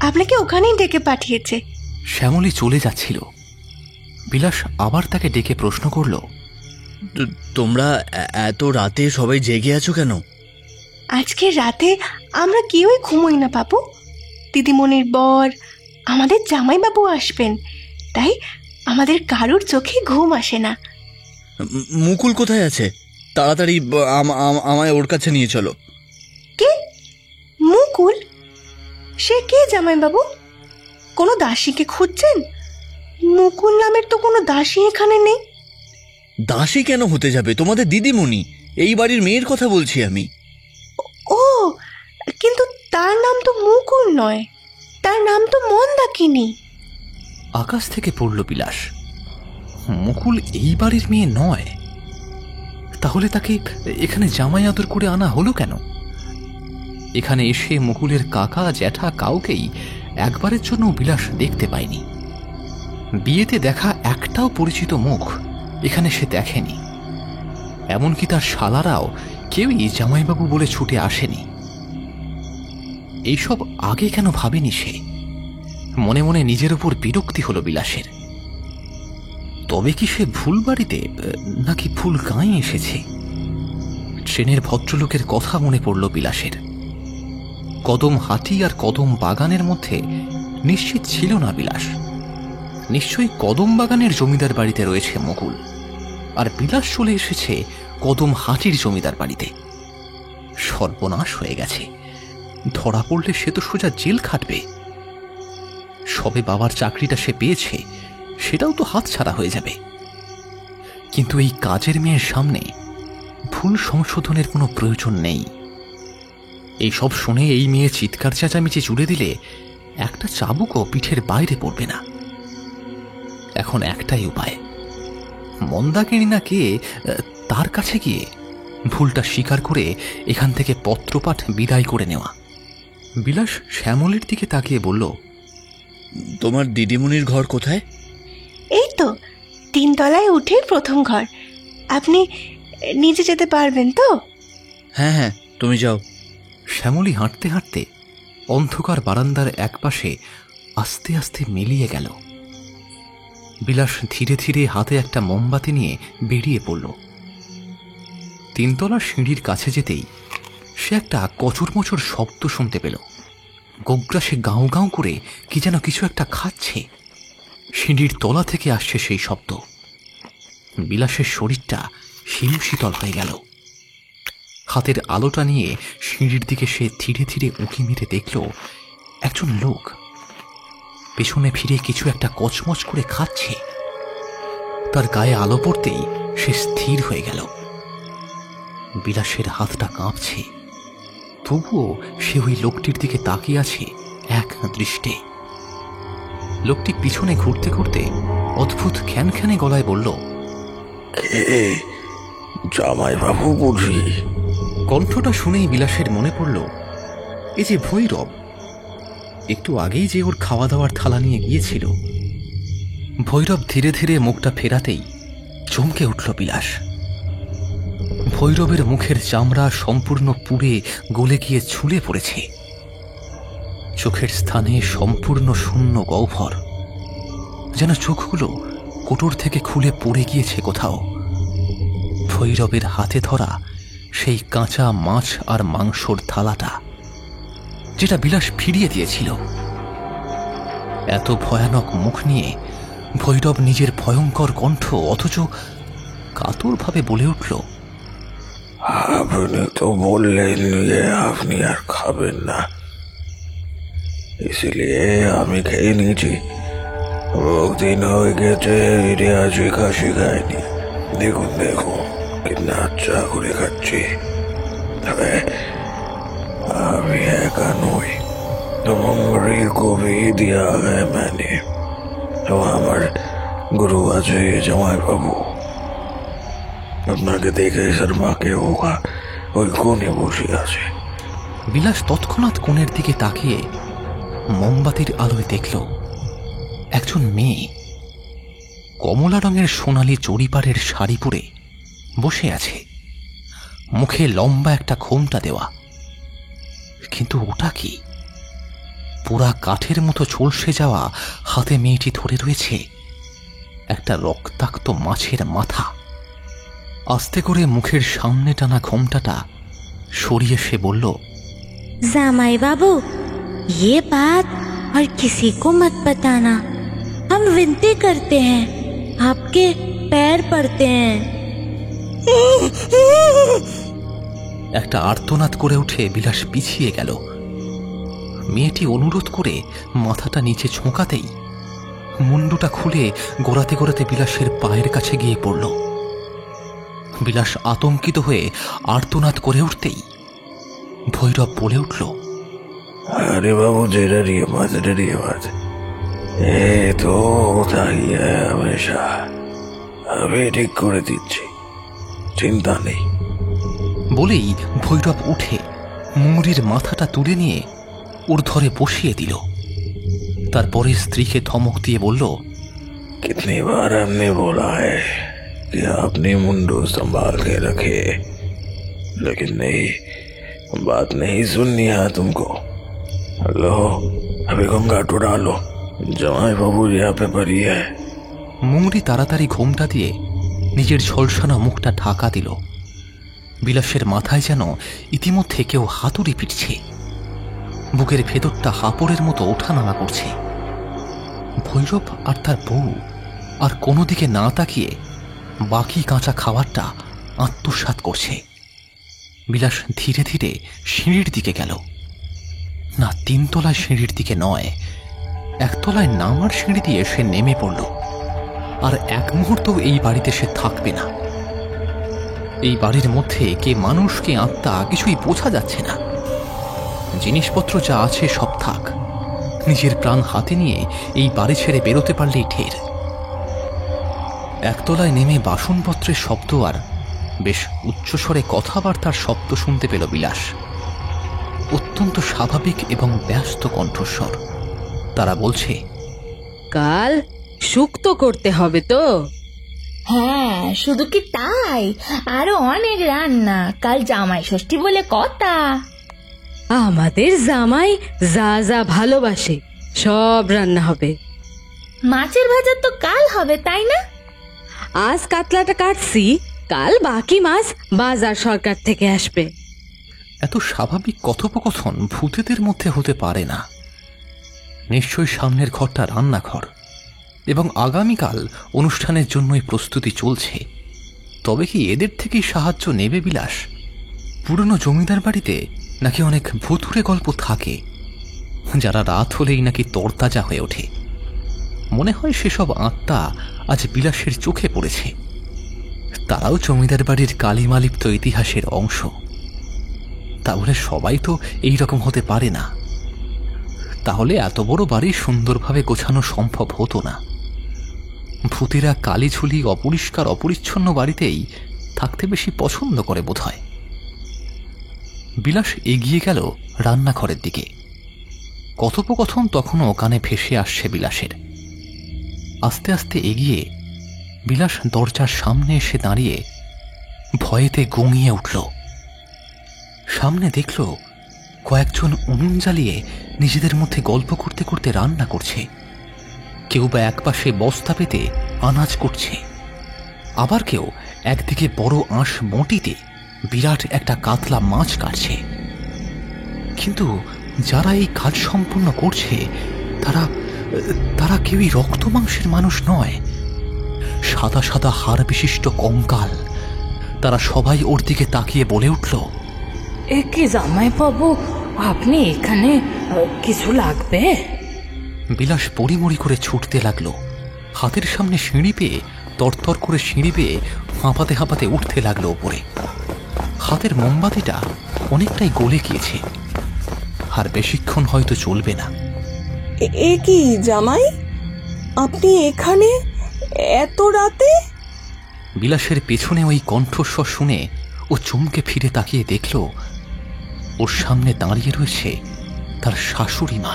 আপনাকে ওখানেই ডেকে পাঠিয়েছে। শ্যামলী চলে যাচ্ছিল। বিলাস আবার তাকে ডেকে প্রশ্ন করল, তোমরা এত রাতে সবাই জেগে আছো কেন? আজকে রাতে আমরা কেউই ঘুমোই না বাবু। দিদিমণির বর আমাদের জামাইবাবু আসবেন, তাই আমাদের কারুর চোখে ঘুম আসে না। মুকুল কোথায় আছে? তাড়াতাড়ি আমায় ওর কাছে নিয়ে চলো। কে মুকুল? সে কে জামাইবাবু? কোনো দাসীকে খুঁজছেন? মুকুল নামের তো কোনো দাসী এখানে নেই। দাসী কেন হতে যাবে? তোমাদের দিদিমণি, এই বাড়ির মেয়ের কথা বলছি আমি। ও, কিন্তু তার নাম তো মুকুল নয়, তার নাম তো মন্দাকিনী। আকাশ থেকে পড়ল বিলাস। মুকুল এই বাড়ির মেয়ে নয়। তাহলে তাকে এখানে জামাই আদর করে আনা হলো কেন? এখানে এসে মুকুলের কাকা জ্যাঠা কাউকেই একবারের জন্য বিলাস দেখতে পায়নি। বিয়েতে দেখা একটাও পরিচিত মুখ এখানে সে দেখেনি। এমনকি তার শালারাও কেউই জামাইবাবু বলে ছুটে আসেনি। এইসব আগে কেন ভাবেনি সে? মনে মনে নিজের উপর বিরক্তি হলো বিলাসের। তবে কি সে ভুল বাড়িতে নাকি ভুল গাঁয়ে এসেছে? ট্রেনের ভদ্রলোকের কথা মনে পড়ল বিলাসের। কদম হাতি আর কদম বাগানের মধ্যে নিশ্চিত ছিল না বিলাস। নিশ্চয়ই কদম বাগানের জমিদার বাড়িতে রয়েছে মুকুল, আর বিলাস চলে এসেছে কদম হাটির জমিদার বাড়িতে। সর্বনাশ হয়ে গেছে। ধরা পড়লে সে তো সোজা জেল খাটবে। সবে বাবার চাকরিটা সে পেয়েছে, সেটাও তো হাতছাড়া হয়ে যাবে। কিন্তু এই কাজের মেয়ের সামনে ভুল সংশোধনের কোনো প্রয়োজন নেই। এই সব শুনে এই মেয়ে চিৎকার চেঁচামেচি জুড়ে দিলে একটা চাবুকও পিঠের বাইরে পড়বে না। এখন একটাই উপায়, মন্দাকিনী না কে তার কাছে গিয়ে ভুলটা স্বীকার করে এখান থেকে পত্রপাঠ বিদায় করে নেওয়া। বিলাস শ্যামলীর দিকে তাকিয়ে বলল, তোমার দিদিমণির ঘর কোথায়? এই তো 3 তলায় উঠে প্রথম ঘর। আপনি নিচে যেতে পারবেন তো? হ্যাঁ হ্যাঁ, তুমি যাও। শ্যামলী হাঁটতে হাঁটতে অন্ধকার বারান্দার একপাশে আস্তে আস্তে মিলিয়ে গেল। বিলাস ধীরে ধীরে হাতে একটা মোমবাতি নিয়ে বেরিয়ে পড়ল। 3 তলার সিঁড়ির কাছে যেতেই সে একটা কচুরমচুর শব্দ শুনতে পেল। গোগ্রাসে গাঁও গাঁও করে কি যেন কিছু একটা খাচ্ছে। সিঁড়ির তলা থেকে আসছে সেই শব্দ। বিলাসের শরীরটা হিমশীতল হয়ে গেল। হাতের আলোটা নিয়ে সিঁড়ির দিকে সে ধীরে ধীরে উঁকি মেরে দেখল একজন লোক পেছনে ফিরে কিছু একটা কচমচ করে খাচ্ছে। তার গায়ে আলো পড়তেই সে স্থির হয়ে গেল। বিলাসের হাতটা কাঁপছে, তবুও সে ওই লোকটির দিকে তাকিয়ে আছে এক দৃষ্টে। লোকটি পিছনে ঘুরতে ঘুরতে অদ্ভুত খ্যানখ্যানে গলায় বলল, জামাইবাবু বুঝি? কণ্ঠটা শুনেই বিলাসের মনে পড়ল এ যে ভৈরব, একটু আগেই যে ওর খাওয়া দাওয়ার থালা নিয়ে গিয়েছিল। ভৈরব ধীরে ধীরে মুখটা ফেরাতেই চমকে উঠল বিলাস। ভৈরবের মুখের চামড়া সম্পূর্ণ পুড়ে গলে গিয়ে ঝুলে পড়েছে। চোখের স্থানে সম্পূর্ণ শূন্য গহ্বর, যেন চোখগুলো কোটর থেকে খুলে পড়ে গিয়েছে কোথাও। ভৈরবের হাতে ধরা সেই কাঁচা মাছ আর মাংসর থালাটা, যেটা বিলাস ফিরিয়ে দিয়েছিল। এত ভয়ানক মুখ নিয়ে ভৈরব নিজের ভয়ঙ্কর কণ্ঠ অথচ কাতরভাবে বলে উঠল, আপনি তো বললেন যে আপনি আর খাবেন না, इसलिए আমি খেয়ে নিয়েছি। বহু দিন হয়ে গেছে এটি আজই খাসি খায়নি। দেখুন দেখুন কিনা আচ্ছা করে খাচ্ছি। তবে আমি একা নই, তোমার को भी दिया है मैंने। তো আমার গুরু আছে জামাইবাবু, আপনাকে দেখে শর্মাকে হোগা ওই কোণে বসে আছে। বিলাস তৎক্ষণাৎ কোণের দিকে তাকিয়ে মোমবাতির আলোয় দেখল একজন মেয়ে কমলা রঙের সোনালি চড়িপাড়ের শাড়ি পরে বসে আছে, মুখে লম্বা একটা ঘোমটা দেওয়া। কিন্তু ওটা কি? পুরা কাঠের মতো ঝলসে যাওয়া হাতে মেয়েটি ধরে রয়েছে একটা রক্তাক্ত মাছের মাথা। আস্তে করে মুখের সামনে টানা ঘোমটাটা সরিয়ে সে বলল, জামাই বাবু, ये बात और किसी को मत बताना। हम विनती करते हैं, आपके पैर पड़ते हैं। একটা আর্তনাদ করে উঠে বিলাস পিছিয়ে গেল। মেয়েটি অনুরোধ করে মাথাটা নিচে ঝোঁকাতেই মুন্ডুটা খুলে গোড়াতে গোড়াতে বিলাসের পায়ের কাছে গিয়ে পড়ল। বিলাস আতঙ্কিত হয়ে আর্তনাদ করে উঠতেই ভৈরব বলে উঠল, अरे बाबू डरिए मत, ये तो होता ही है हमेशा। আমি ঠিক করে দিচ্ছি, চিন্তা নেই। বলেই ভৈরব উঠে মুঙ্গরির মাথাটা তুলে নিয়ে ওর ধরে বসিয়ে দিল। তারপরে স্ত্রীকে ধমক দিয়ে বলল, कितनी बार हमने बोला है कि आपने मुंडो संभाल के रखे, लेकिन नहीं, बात नहीं सुननी है तुमको। लो अभी घूंघाट उड़ा लो, जमाई बाबू यहाँ पे पड़ी है। মুঙ্গরি তাড়াতাড়ি ঘোমটা দিয়ে নিজের ঝলসানো মুখটা ঢাকা দিল। বিলাসের মাথায় যেন ইতিমধ্যে কেউ হাতুড়ি পিটছে। বুকের ভেতরটা হাঁপড়ের মতো ওঠানামা করছে। ভৈরব আর তার বউ আর কোনো দিকে না তাকিয়ে বাকি কাঁচা খাবারটা আত্মসাৎ করছে। বিলাস ধীরে ধীরে সিঁড়ির দিকে গেল। না, 3 তলায় সিঁড়ির দিকে নয়, 1 তলায় নামার সিঁড়ি দিয়ে সে নেমে পড়ল। আর এক মুহূর্ত এই বাড়িতে সে থাকবে না। এই বাড়ির মধ্যে কে মানুষ কে আত্মা কিছুই বোঝা যাচ্ছে না। জিনিসপত্র যা আছে সব থাক, নিজের প্রাণ হাতে নিয়ে এই বাড়ি ছেড়ে বেরোতে পারলেই ঠের। একতলায় নেমে বাসনপত্রের শব্দ আর বেশ উচ্চস্বরে কথাবার্তার শব্দ শুনতে পেল বিলাস। অত্যন্ত স্বাভাবিক এবং ব্যস্ত কণ্ঠস্বর। তারা বলছে, কাল শুক্তো করতে হবে তো? হ্যাঁ, শুধু কি তাই, আরো অনেক রান্না। কাল জামাই ষষ্ঠী বলে কথা। আমাদের জামাই যা যা ভালোবাসে সব রান্না হবে। মাছের ভাজা তো কাল হবে, তাই না? আজ কাতলাটা কাটছি, কাল বাকি মাছ বাজার সরকার থেকে আসবে। এত স্বাভাবিক কথোপকথন ভূতেদের মধ্যে হতে পারে না। নিশ্চয়ই সামনের ঘরটা রান্নাঘর এবং আগামীকাল অনুষ্ঠানের জন্যই প্রস্তুতি চলছে। তবে কি এদের থেকেই সাহায্য নেবে বিলাস? পুরনো জমিদার বাড়িতে নাকি অনেক ভুতুড়ে গল্প থাকে, যারা রাত হলেই নাকি তরতাজা হয়ে ওঠে। মনে হয় সেসব আত্মা আজ বিলাসের চোখে পড়েছে। তারাও জমিদার বাড়ির কালিমালিপ্ত ইতিহাসের অংশ। তাহলে সবাই তো এই রকম হতে পারে না। তাহলে এত বড় বাড়ি সুন্দরভাবে গোছানো সম্ভব হতো না। ভূতেরা কালিঝুলি অপরিষ্কার অপরিচ্ছন্ন বাড়িতেই থাকতে বেশি পছন্দ করে বোধহয়। বিলাস এগিয়ে গেল রান্নাঘরের দিকে। কথোপকথন তখনও কানে ভেসে আসছে বিলাসের। আস্তে আস্তে এগিয়ে বিলাস দরজার সামনে এসে দাঁড়িয়ে ভয়েতে গঙিয়ে উঠল। সামনে দেখল কয়েকজন উনুন জ্বালিয়ে নিজেদের মধ্যে গল্প করতে করতে রান্না করছে। কেউ বা একপাশে বস্তা পেতে আনাজ করছে, আবার কেউ একদিকে বড় আঁশ বঁটিতে বিরাট একটা কাতলা মাছ কাটছে। কিন্তু যারা এই কাজ সম্পন্ন করছে তারা তারা কেউই রক্ত মাংসের মানুষ নয়। সাদা সাদা হাড় বিশিষ্ট কঙ্কাল। তারা সবাই ওর দিকে তাকিয়ে বলে উঠল, এ কি জামাই বাবু, আপনি এখানে? কিছু লাগবে? বিলাস পরিমরি করে ছুটতে লাগলো। হাতের সামনে সিঁড়ি পেয়ে তরতর করে সিঁড়ি পেয়ে হাঁপাতে হাঁপাতে উঠতে লাগলো ওপরে। হাতের মোমবাতিটা অনেকটাই গলে গিয়েছে, আর বেশিক্ষণ হয়তো চলবে না। এ কি জামাই, আপনি এখানে এত রাতে? বিলাসের পেছনে ওই কণ্ঠস্বর শুনে ও চমকে ফিরে তাকিয়ে দেখল ওর সামনে দাঁড়িয়ে রয়েছে তার শাশুড়ি মা।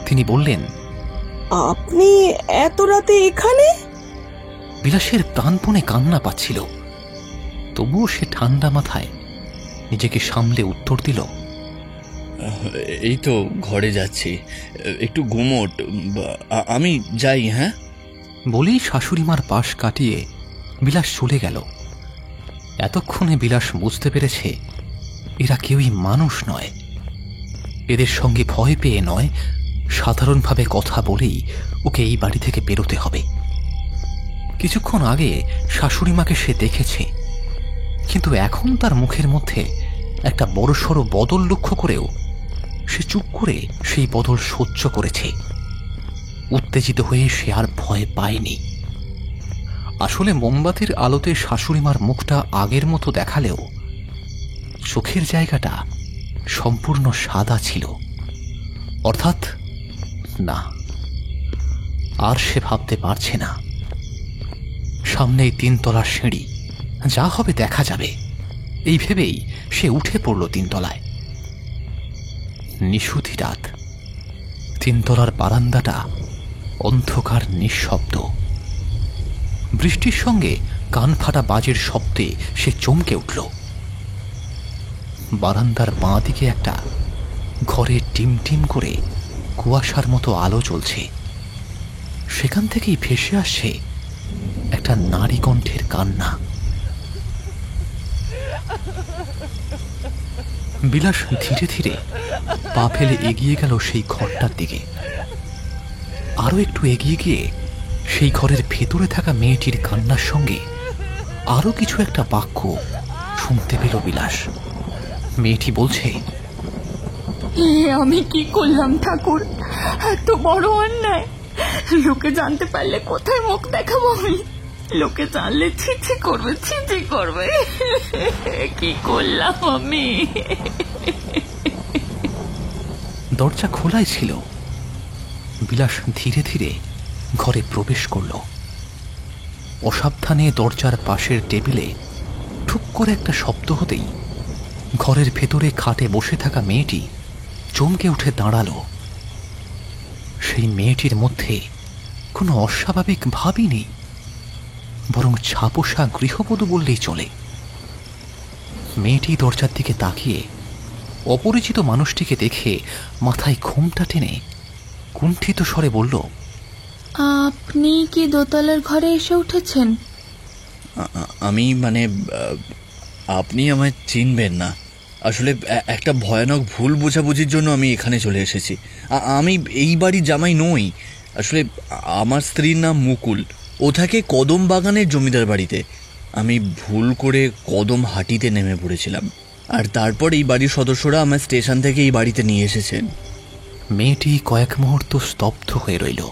তিনি বললেন, আপনি এত রাতে এখানে? বিলাসের প্রাণপণে কান্না পাচ্ছিল, তবুও সে ঠান্ডা মাথায় নিজেকে সামলে উত্তর দিল, এই তো ঘরে যাচ্ছি, একটু ঘুমোট, আমি যাই। হ্যাঁ, বলেই শাশুড়িমার পাশ কাটিয়ে বিলাস চলে গেল। এতক্ষণে বিলাস বুঝতে পেরেছে এরা কেউই মানুষ নয়। এদের সঙ্গে ভয় পেয়ে নয়, সাধারণভাবে কথা বলেই ওকে এই বাড়ি থেকে বেরোতে হবে। কিছুক্ষণ আগে শাশুড়িমাকে সে দেখেছে, কিন্তু এখন তার মুখের মধ্যে একটা বড়সড় বদল লক্ষ্য করেও সে চুপ করে সেই বদল সহ্য করেছে। উত্তেজিত হয়ে সে আর ভয় পায়নি। আসলে মোমবাতির আলোতে শাশুড়িমার মুখটা আগের মতো দেখালেও চোখের জায়গাটা সম্পূর্ণ সাদা ছিল। অর্থাৎ না, আর সে ভাবতে পারছে না। সামনেই 3 তলার সিঁড়ি, যা হবে দেখা যাবে, এই ভেবেই সে উঠে পড়ল 3 তলায়। নিশুতি রাত, 3 তলার বারান্দাটা অন্ধকার নিঃশব্দ। বৃষ্টির সঙ্গে কান ফাটা বাজের শব্দে সে চমকে উঠল। বারান্দার বাঁ দিকে একটা ঘরে টিম টিম করে কুয়াশার মতো আলো জ্বলছে। সেখান থেকেই ভেসে আসছে একটা নারী কণ্ঠের কান্না। বিলাস ধীরে ধীরে পা ফেলে এগিয়ে গেল সেই ঘরটার দিকে। আরো একটু এগিয়ে গিয়ে সেই ঘরের ভেতরে থাকা মেয়েটির কান্নার সঙ্গে আরো কিছু একটা বাক্য শুনতে পেল বিলাস। মেয়েটি বলছে, আমি কি করলাম ঠাকুর, এত বড় অন্যায়। লোকে জানতে পারলে কোথায় মুখ দেখাবো আমি? লোকে জানলে ছিছি করবে, ছিছি করবে। কি করলাম আমি? দরজা খোলাই ছিল। বিলাস ধীরে ধীরে ঘরে প্রবেশ করল। অসাবধানে দরজার পাশের টেবিলে ঠুক করে একটা শব্দ হতেই ঘরের ভেতরে খাটে বসে থাকা মেয়েটি চমকে উঠে দাঁড়ালো। সেই মেয়েটির মধ্যে কোনো অস্বাভাবিক ভাবই নেই, বরং ছাপোষা গৃহবধূ বললেই চলে। মেয়েটি দরজার দিকে তাকিয়ে অপরিচিত মানুষটিকে দেখে মাথায় ঘোমটা টেনে কুণ্ঠিত স্বরে বলল, আপনি কি দোতলার ঘরে এসে উঠেছেন? আমি আপনি আমায় চিনবেন না। আসলে একটা ভয়ানক ভুল বোঝাবুঝির জন্য আমি এখানে চলে এসেছি। আমি এই বাড়ির জামাই নই। আসলে আমার স্ত্রীর নাম মুকুল, ও থাকে কদম বাগানের জমিদার বাড়িতে। আমি ভুল করে কদম হাটিতে নেমে পড়েছিলাম, আর তারপর এই বাড়ির সদস্যরা আমার স্টেশন থেকে এই বাড়িতে নিয়ে এসেছেন। মেয়েটি কয়েক মুহূর্ত স্তব্ধ হয়ে রইল,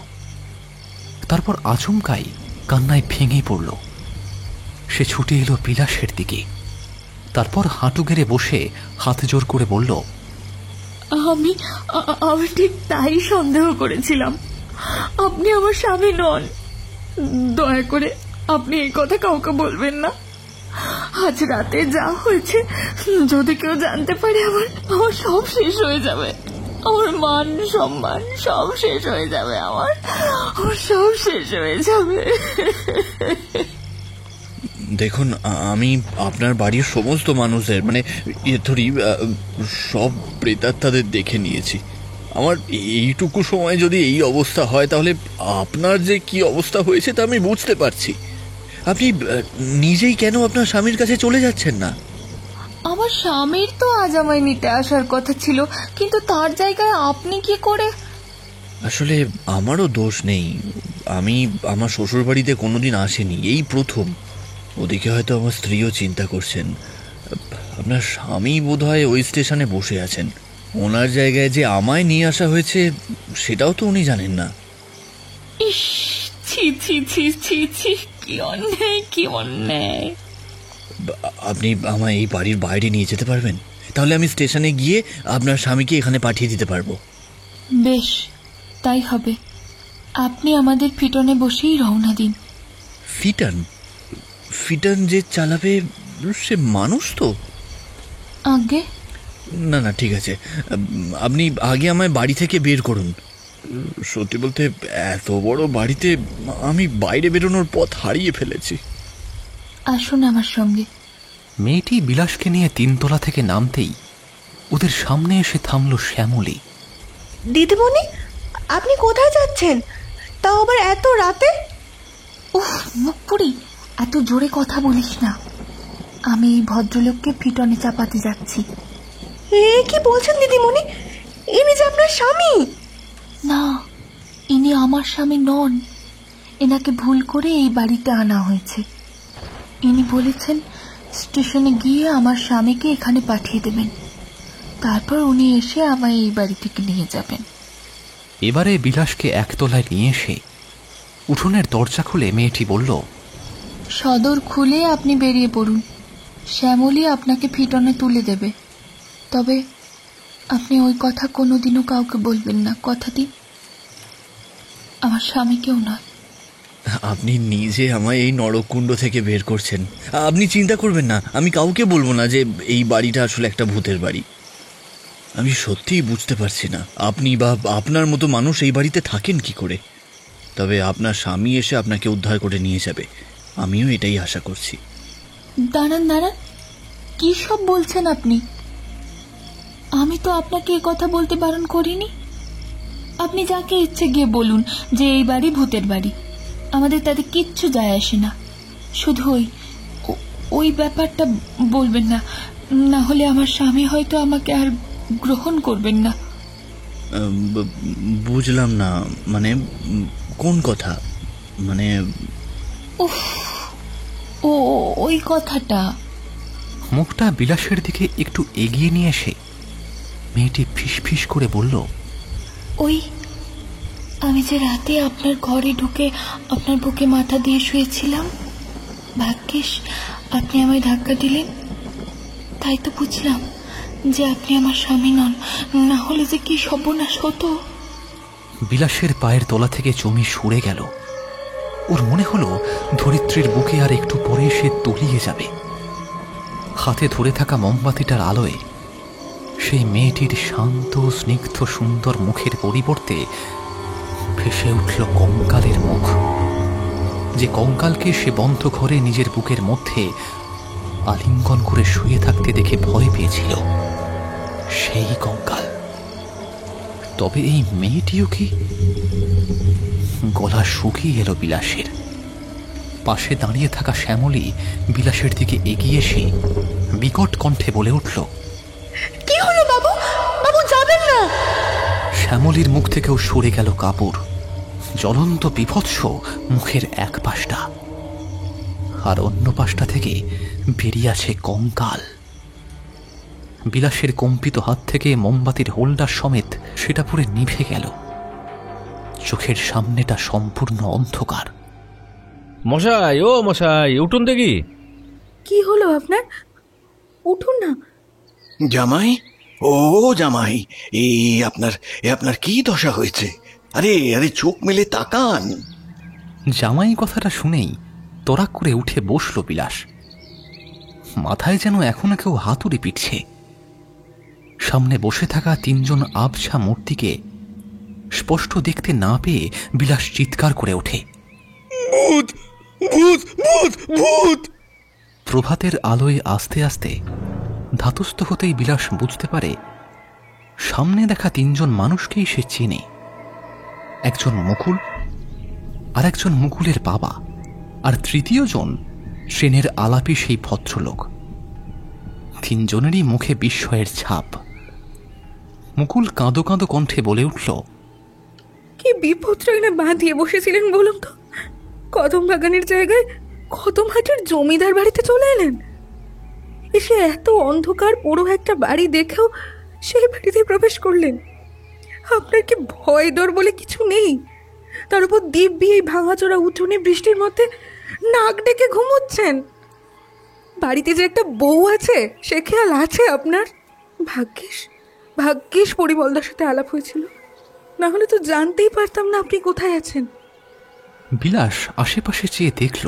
তারপর আচমকাই কান্নায় ভেঙে পড়ল। সে ছুটে এলো বিলাসের দিকে, তারপর হাঁটু গেড়ে বসে হাত জোর করে বলল, আমি ঠিক তাই সন্দেহ করেছিলাম। আপনি আমার স্বামী নন। দয়া করে আপনি এই কথা কাউকে বলবেন না। আজ রাতে যা হয়েছে যদি কেউ জানতে পারে আমার সব শেষ হয়ে যাবে। আমার মান সম্মান সব শেষ হয়ে যাবে। আমার সব শেষ হয়ে যাবে। দেখুন, আমি আপনার বাড়ির সমস্ত মানুষদের সব প্রেতাত্মাদের দেখে নিয়েছি। আমার এইটুকু সময় যদি এই অবস্থা হয়, তাহলে আপনার যে কি অবস্থা হয়েছে তা আমি বুঝতে পারছি। আপনি নিজেই কেন আপনার স্বামীর কাছে চলে যাচ্ছেন না? আমার স্বামীর তো আজ আমায় নিতে আসার কথা ছিল, কিন্তু তার জায়গায় আপনি কি করে? আসলে আমারও দোষ নেই। আমি আমার শ্বশুর বাড়িতে কোনোদিন আসিনি, এই প্রথম। ওদিকে হয়তো আমার স্ত্রীও চিন্তা করছেন। আপনার স্বামী বোধহয় ওই স্টেশনে বসে আছেন। ওনার জায়গায় যে আমায় নিয়ে আসা হয়েছে সেটাও তো উনি জানেন না। ইস, ছি ছি ছি ছি ছি, কি অন্যায়, কি অন্যায়। আপনি আমায় এই বাড়ির বাইরে নিয়ে যেতে পারবেন? তাহলে আমি স্টেশনে গিয়ে আপনার স্বামীকে এখানে পাঠিয়ে দিতে পারবো। বেশ, তাই হবে। আপনি আমাদের ফিটনে বসেই রওনা দিন। ফিটন? ফিটন যে চালাবে সে মানুষ তো? আগে না না, ঠিক আছে। আপনি আগে আমায় বাড়ি থেকে বের করুন। সত্যি বলতে এত বড় বাড়িতে আমি বাইরে বেরোনোর পথ হারিয়ে ফেলেছি। আসুন আমার সঙ্গে। মেয়েটি বিলাসকে নিয়ে 3 তলা থেকে নামতেই ওদের সামনে এসে থামল শ্যামলী। দিদিমণি, আপনি কোথায় যাচ্ছেন, তাও আবার এত রাতে? উফ, মুখ পুরি, এত জোরে কথা বলিস না। আমি এই ভদ্রলোককে ফিটনে চাপাতে যাচ্ছি। এ কি বলছেন দিদিমণি? ইনি যে আপনার স্বামী। না, ইনি আমার স্বামী নন। এনাকে ভুল করে এই বাড়িতে আনা হয়েছে। ইনি বলেছেন স্টেশনে গিয়ে আমার স্বামীকে এখানে পাঠিয়ে দেবেন, তারপর উনি এসে আমায় এই বাড়ি থেকে নিয়ে যাবেন। এবারে বিলাসকে 1 তলায় নিয়ে এসে উঠোনের দরজা খুলে মেয়েটি বলল, সদর খুলে আপনি বেরিয়ে পড়ুন। শ্যামলী আপনাকে ফিটনে তুলে দেবে। তবে আপনি ওই কথা কোনোদিনও কাউকে বলবেন না, কথা দিন। আমার স্বামীকেও নয়। আপনি নিজে আমায় এই নরককুণ্ড থেকে বের করছেন। আপনি চিন্তা করবেন না, আমি কাউকে বলবো না যে এই বাড়িটা আসলে একটা ভূতের বাড়ি। আমি সত্যিই বুঝতে পারছি না আপনি বা আপনার মতো মানুষ এই বাড়িতে থাকেন কি করে। তবে আপনার স্বামী এসে আপনাকে উদ্ধার করে নিয়ে যাবে, আমিও এটাই আশা করছি। দাঁড়ান দাঁড়ান, কি সব বলছেন আপনি? আমি তো আপনাকে এ কথা বলতে বারণ করিনি। আপনি যাকে ইচ্ছে গিয়ে বলুন যে এই বাড়ি ভূতের বাড়ি, আমাদের তাতে কিচ্ছু যায় আসে না। শুধু ওই ব্যাপারটা বলবেন না, না হলে আমার স্বামী হয়তো আমাকে আর গ্রহণ করবেন না। বুঝলাম না, মানে কোন কথা? মানে ওই কথাটা। মুখটা বিলাসের দিকে একটু এগিয়ে নিয়ে এসে মেয়েটি ফিসফিস করে বলল, ওই আমি যে রাতে আপনার ঘরে ঢুকে আপনার বুকে মাথা দিয়ে শুয়েছিলাম, ভাগ্যিস আপনি আমায় ধাক্কা দিলেন, তাই তো বুঝলাম যে আপনি আমার স্বামী নন, না হলে যে কি সর্বনাশ হতো। বিলাসের পায়ের তলা থেকে জমি সরে গেল। ওর মনে হলো ধরিত্রীর বুকে আর একটু পরে সে তলিয়ে যাবে। হাতে ধরে থাকা মোমবাতিটার আলোয় সেই মেয়েটির শান্ত স্নিগ্ধ সুন্দর মুখের পরিবর্তে ভেসে উঠল কঙ্কালের মুখ, যে কঙ্কালকে সে বন্ধ ঘরে নিজের বুকের মধ্যে আলিঙ্গন করে শুয়ে থাকতে দেখে ভয় পেয়েছিল। সেই কঙ্কাল। তবে এই মেয়েটিও কি? গলা শুকিয়ে এলো বিলাসের। পাশে দাঁড়িয়ে থাকা শ্যামলী বিলাসের দিকে এগিয়ে এসে বিকট কণ্ঠে বলে উঠল, কি হলো বাবু? বাবু যাবেন না। শ্যামলীর মুখ থেকেও সরে গেল কাপড়। জ্বলন্ত বিভৎস মুখের এক পাশটা, আর অন্য পাশটা থেকে বেরিয়ে আছে কঙ্কাল। বিলাসের কম্পিত হাত থেকে মোমবাতির হোল্ডার সমেত সেটা পুরো নিভে গেল। চোখের সামনেটা সম্পূর্ণ অন্ধকার। মশাই, ও মশাই, উঠুন দেখি। কি হলো আপনার? উঠুন না। জামাই, ও জামাই, আপনার কি দশা হয়েছে? আরে আরে, চোখ মেলে তাকান। জামাই কথাটা শুনেই তরাক করে উঠে বসল বিলাস। মাথায় যেন এখনো কেউ হাতুড়ি পিটছে। সামনে বসে থাকা তিনজন আবছা মূর্তিকে স্পষ্ট দেখতে না পেয়ে বিলাস চিৎকার করে ওঠে, ভূত ভূত ভূত ভূত! প্রভাতের আলোয় আস্তে আস্তে ধাতস্থ হতেই বিলাস বুঝতে পারে সামনে দেখা তিনজন মানুষকেই সে চেনে। একজন মুকুল, আর একজন মুকুলের বাবা, আর তৃতীয় জন ট্রেনের আলাপি সেই ভদ্রলোক। তিনজনেরই মুখে বিস্ময়ের ছাপ। মুকুল কাঁদো কাঁদো কণ্ঠে বলে উঠল, কি বিপদ ট্রেনে বাঁধিয়ে বসেছিলেন বলুন তো? কদম বাগানের জায়গায় কদমহাটের জমিদার বাড়িতে চলে এলেন। এসে এত অন্ধকার পুরো একটা বাড়ি দেখেও সেই বাড়িতে প্রবেশ করলেন। আপনার কি ভয় ডর বলে কিছু নেই? তার উপর দিব্যি এই ভাঙাচোরা উঠোনে বৃষ্টির মধ্যে নাক ডেকে ঘুমোচ্ছেন। বাড়িতে যে একটা বউ আছে সে খেয়াল আছে আপনার? ভাগ্যিস পরিমলদার সাথে আলাপ হয়েছিল, না হলে তো জানতেই পারতাম না আপনি কোথায় আছেন। বিলাস আশেপাশে চেয়ে দেখল,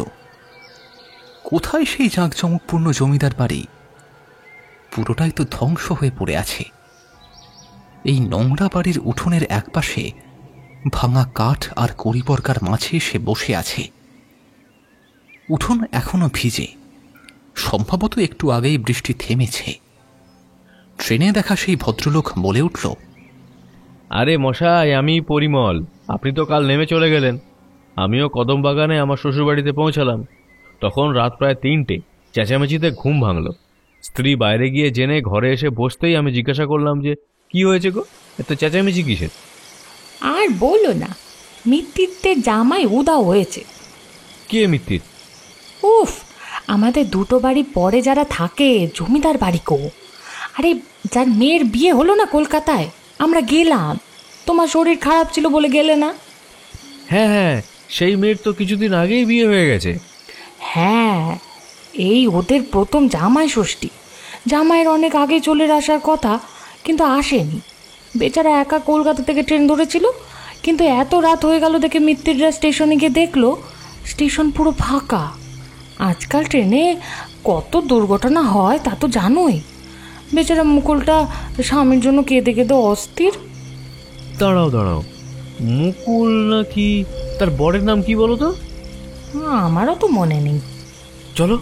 কোথায় সেই জাঁকজমকপূর্ণ জমিদার বাড়ি? পুরোটাই তো ধ্বংস হয়ে পড়ে আছে। এই নোংরা বাড়ির উঠোনের একপাশে ভাঙা কাঠ আর কড়িবর্গার মাঝে সে বসে আছে। উঠোন এখনো ভিজে, সম্ভবত একটু আগেই বৃষ্টি থেমেছে। ট্রেনে দেখা সেই ভদ্রলোক বলে উঠল, আরে মশাই, আমি পরিমল। আপনি তো কাল নেমে চলে গেলেন। আমিও কদম বাগানে আমার শ্বশুরবাড়িতে পৌঁছালাম। তখন রাত প্রায় 3টে। চেঁচামেচিতে ঘুম ভাঙল। স্ত্রী বাইরে গিয়ে জেনে ঘরে এসে বসতেই আমি জিজ্ঞাসা করলাম যে কি হয়েছে গো, এত চেঁচামেচি কিসের? আর বলো না, মিত্তিরদের জামাই উদাও হয়েছে। কে মিত্তির? উফ, আমাদের দুটো বাড়ি পরে যারা থাকে জমিদার বাড়ি কো। আরে যার মেয়ের বিয়ে হলো না কলকাতায়, আমরা গেলাম। তোমার শরীর খারাপ ছিল বলে গেলে না? হ্যাঁ হ্যাঁ, সেই মেয়ের তো কিছুদিন আগেই বিয়ে হয়ে গেছে। হ্যাঁ, এই ওদের প্রথম জামাই ষষ্ঠী। জামাইয়ের অনেক আগে চলে আসার কথা, কিন্তু আসেনি। বেচারা একা কলকাতা থেকে ট্রেন ধরেছিল, কিন্তু এত রাত হয়ে গেল দেখে মিত্তিররা স্টেশনে গিয়ে দেখলো স্টেশন পুরো ফাঁকা। আজকাল ট্রেনে কত দুর্ঘটনা হয় তা তো জানোই। বেচারা মুকুলটা স্বামীর জন্য কেঁদে কেঁদে অস্থির। দাঁড়াও, মুকুল নাকি? তার বরের নাম কি বলো তো? আমারও তো মনে নেই। চলো।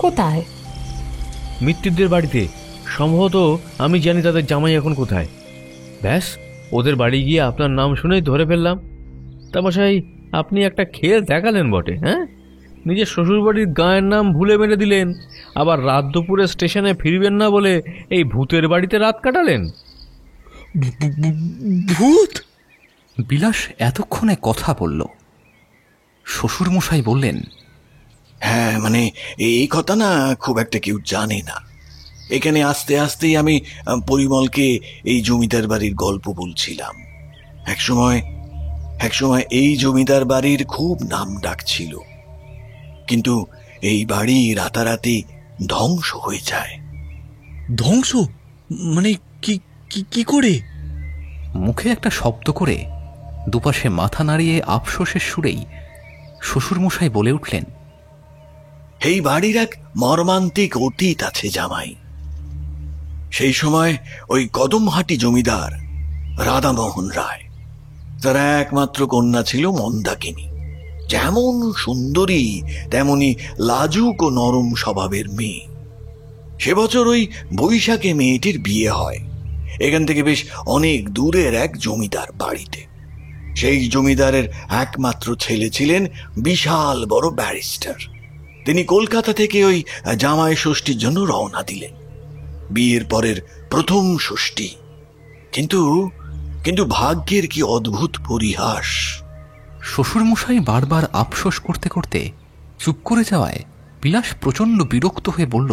কোথায়? মিত্তিরদের বাড়িতে। সম্ভবত আমি জানি তাদের জামাই এখন কোথায়। ব্যাস, ওদের বাড়ি গিয়ে আপনার নাম শুনেই ধরে ফেললাম। তা মশাই, আপনি একটা খেল দেখালেন বটে। হ্যাঁ, নিজের শ্বশুরবাড়ির গায়ের নাম ভুলে মেরে দিলেন, আবার রাত দুপুরে স্টেশনে ফিরবেন না বলে এই ভূতের বাড়িতে রাত কাটালেন। ভূত? বিলাস এতক্ষণে কথা বলল। শ্বশুরমশাই বললেন, হ্যাঁ, মানে এই কথা না খুব একটা কেউ জানে না। এখানে আস্তে আস্তেই আমি পরিমলকে এই জমিদার বাড়ির গল্প বলছিলাম। একসময় এই জমিদার বাড়ির খুব নাম ডাক ছিল, কিন্তু এই বাড়ি রাতারাতি ধ্বংস হয়ে যায়। ধ্বংস? মানে কি কি করে? মুখে একটা শব্দ করে দুপাশে মাথা নাড়িয়ে আফসোসের সুরেই শ্বশুরমশাই বলে উঠলেন, এই বাড়ির এক মর্মান্তিক অতীত আছে জামাই। সেই সময় ওই কদমহাটি জমিদার রাধামোহন রায়, তার একমাত্র কন্যা ছিল মন্দাকিনী। যেমন সুন্দরী তেমনি লাজুক ও নরম স্বভাবের মেয়ে। সে বছর ওই বৈশাখে মেয়েটির বিয়ে হয় এখান থেকে বেশ অনেক দূরের এক জমিদার বাড়িতে। সেই জমিদারের একমাত্র ছেলে ছিলেন বিশাল বড় ব্যারিস্টার। তিনি কলকাতা থেকে ওই জামাই ষষ্ঠীর জন্য রওনা দিলেন। বিয়ের পরের প্রথম ষষ্ঠী। কিন্তু কিন্তু ভাগ্যের কি অদ্ভুত পরিহাস! শ্বশুরমশাই বারবার আফসোস করতে করতে চুপ করে যাওয়ায় বিলাস প্রচণ্ড বিরক্ত হয়ে বলল,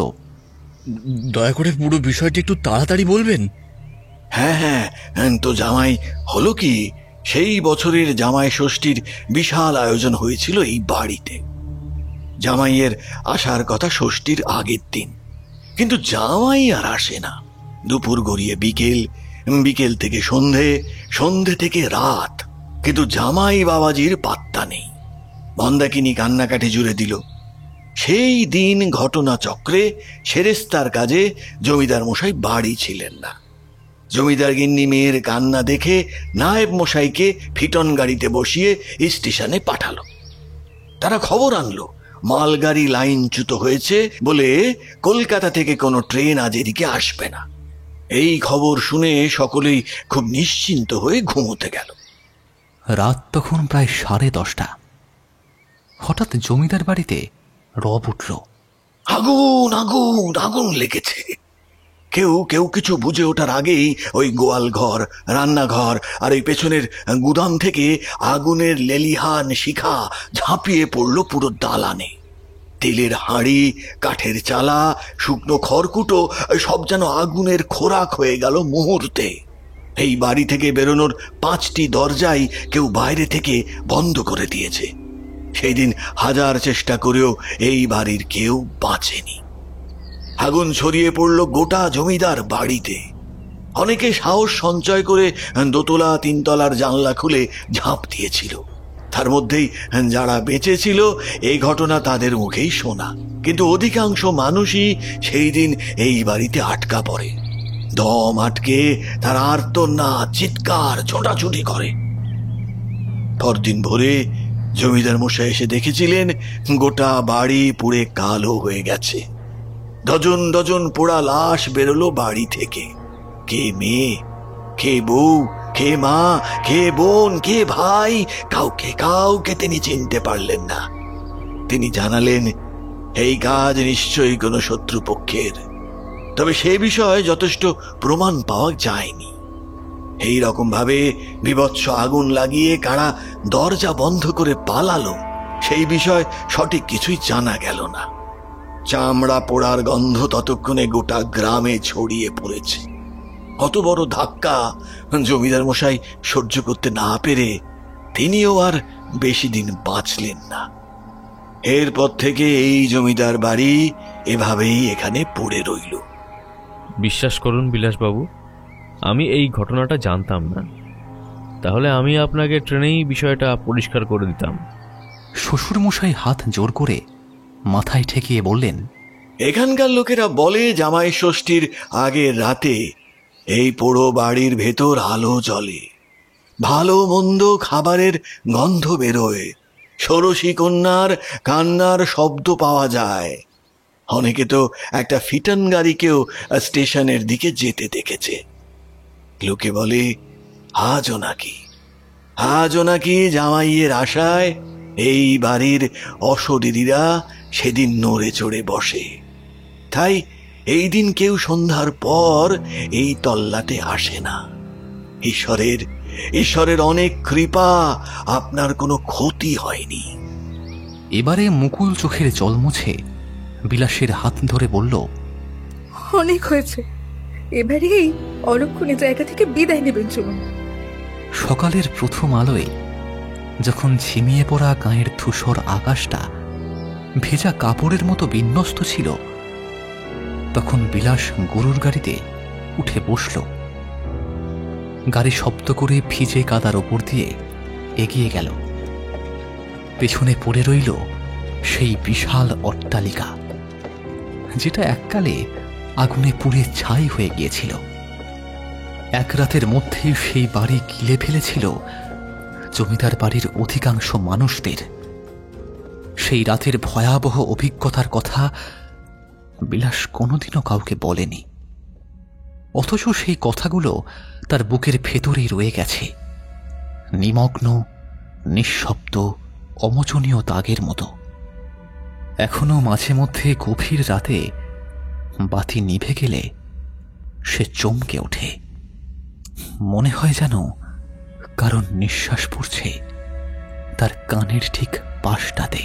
দয়া করে পুরো বিষয়টি একটু তাড়াতাড়ি বলবেন। হ্যাঁ হ্যাঁ, তো জামাই হলো কি, সেই বছরের জামাই ষষ্ঠীর বিশাল আয়োজন হয়েছিল এই বাড়িতে। জামাইয়ের আসার কথা ষষ্ঠীর আগের দিন, কিন্তু জামাই আর আসে না। দুপুর গড়িয়ে বিকেল, বিকেল থেকে সন্ধে, সন্ধে থেকে রাত, কিন্তু জামাই বাবাজির পাত্তা নেই। মন্দাকিনী কান্নাকাটি জুড়ে দিল। সেই দিন ঘটনাচক্রে সেরেস্তার কাজে জমিদার মশাই বাড়ি ছিলেন না। জমিদার গিন্নি মেয়ের কান্না দেখে নায়েব মশাইকে ফিটন গাড়িতে বসিয়ে স্টেশনে পাঠালো। তারা খবর আনলো মালগাড়ি লাইনচ্যুত হয়েছে বলে কলকাতা থেকে কোনো ট্রেন আজ এদিকে আসবে না। এই খবর শুনে সকলেই খুব নিশ্চিন্ত হয়ে ঘুমোতে গেল। রাত তখন প্রায় 10:30। হঠাৎ জমিদার বাড়িতে রব উঠল। আগুন আগুন আগুন লেগেছে। কেউ কেউ কিছু বুঝে ওঠার আগেই ওই গোয়াল ঘর, রান্নাঘর আর ওই পেছনের গুদাম থেকে আগুনের লেলিহান শিখা ঝাঁপিয়ে পড়ল পুরো দালানে। তেলের হাঁড়ি, কাঠের চালা, শুকনো খড়কুটো সব যেন আগুনের খোরাক হয়ে গেল মুহূর্তে। এই বাড়ি থেকে বেরোনোর 5টি দরজাই কেউ বাইরে থেকে বন্ধ করে দিয়েছে। সেই দিন হাজার চেষ্টা করেও এই বাড়ির কেউ বাঁচেনি। আগুন ছড়িয়ে পড়ল গোটা জমিদার বাড়িতে। অনেকে সাহস সঞ্চয় করে দোতলা 3 তলার জানলা খুলে ঝাঁপ দিয়েছিল। তার মধ্যেই যারা বেঁচে ছিল এই ঘটনা তাদের মুখেই শোনা। কিন্তু অধিকাংশ মানুষই সেই দিন এই বাড়িতে আটকা পড়ে। দম আটকে তারা আর্তনাদ, চিৎকার, ছোটাছুটি করে। পরদিন ভোরে জমিদার মশাই এসে দেখেছিলেন গোটা বাড়ি পুড়ে কালো হয়ে গেছে। ডজন ডজন পোড়া লাশ বেরোলো বাড়ি থেকে। কে মেয়ে, কে বউ, কে মা, কে বোন, কে ভাই, কাউকে কাউকে তিনি চিনতে পারলেন না। তিনি জানালেন এই কাজ নিশ্চয়ই কোনো শত্রুপক্ষের, তবে সে বিষয়ে যথেষ্ট প্রমাণ পাওয়া যায়নি। এই রকম ভাবে বিভৎস আগুন লাগিয়ে কারা দরজা বন্ধ করে পালালো সেই বিষয় সঠিক কিছুই জানা গেল না। চামড়া পোড়ার গন্ধ ততক্ষণে গোটা গ্রামে ছড়িয়ে পড়েছে। কত বড় ধাক্কা জমিদার মশাই সহ্য করতে না পেরে তিনিও আর বেশি দিন বাঁচলেন না। এরপর থেকে এই জমিদার বাড়ি এভাবেই এখানে পড়ে রইল। বিশ্বাস করুন বিলাসবাবু, আমি এই ঘটনাটা জানতাম না। তাহলে আমি আপনাকে ট্রেনেই বিষয়টা পরিষ্কার করে দিতাম। শ্বশুরমশাই হাত জোর করে মাথায় ঠেকিয়ে বললেন, এখানকার লোকেরা বলে জামাই ষষ্ঠীর আগের রাতে এই পোড়ো বাড়ির ভেতর আলো জ্বলে, ভালো মন্দ খাবারের গন্ধ বেরোয়, ষোড়শী কন্যার কান্নার শব্দ পাওয়া যায়। অনেকে তো একটা ফিটন গাড়িকেও স্টেশনের দিকে যেতে দেখেছে। লোকে বলে আজও নাকি জামাইয়ের আশায় এই বাড়ির অশরীরীরা সেদিন নড়ে চড়ে বসে। তাই এই দিন কেউ সন্ধ্যার পর এই তল্লাটে আসে না। ঈশ্বরের অনেক কৃপা, আপনার কোনো ক্ষতি হয়নি। এবারে মুকুল চোখের জল মুছে বিলাসের হাত ধরে বলল, অনেক হয়েছে, এবারে এই অলক্ষণে জায়গা থেকে বিদায় নেবেন চলুন। সকালের প্রথম আলোয় যখন ঝিমিয়ে পড়া গায়ের ধূসর আকাশটা ভেজা কাপড়ের মতো বিন্যস্ত ছিল, তখন বিলাস গরুর গাড়িতে উঠে বসল। গাড়ি শব্দ করে ভিজে কাদার ওপর দিয়ে এগিয়ে গেল। পেছনে পড়ে রইল সেই বিশাল অট্টালিকা, যেটা এককালে আগুনে পুড়ে ছাই হয়ে গিয়েছিল। এক রাতের মধ্যেই সেই বাড়ি গিলে ফেলেছিল জমিদার বাড়ির অধিকাংশ মানুষদের। সেই রাতের ভয়াবহ অভিজ্ঞতার কথা বিলাস কোনোদিনও কাউকে বলেনি, অথচ সেই কথাগুলো তার বুকের ভেতরেই রয়ে গেছে, নিমগ্ন, নিঃশব্দ, অমোচনীয় দাগের মতো। এখনো মাঝে মধ্যে গভীর রাতে বাতি নিভে গেলে সে চমকে ওঠে। মনে হয় যেন কারণ নিঃশ্বাস পড়ছে তার কানের ঠিক পাশটাতে।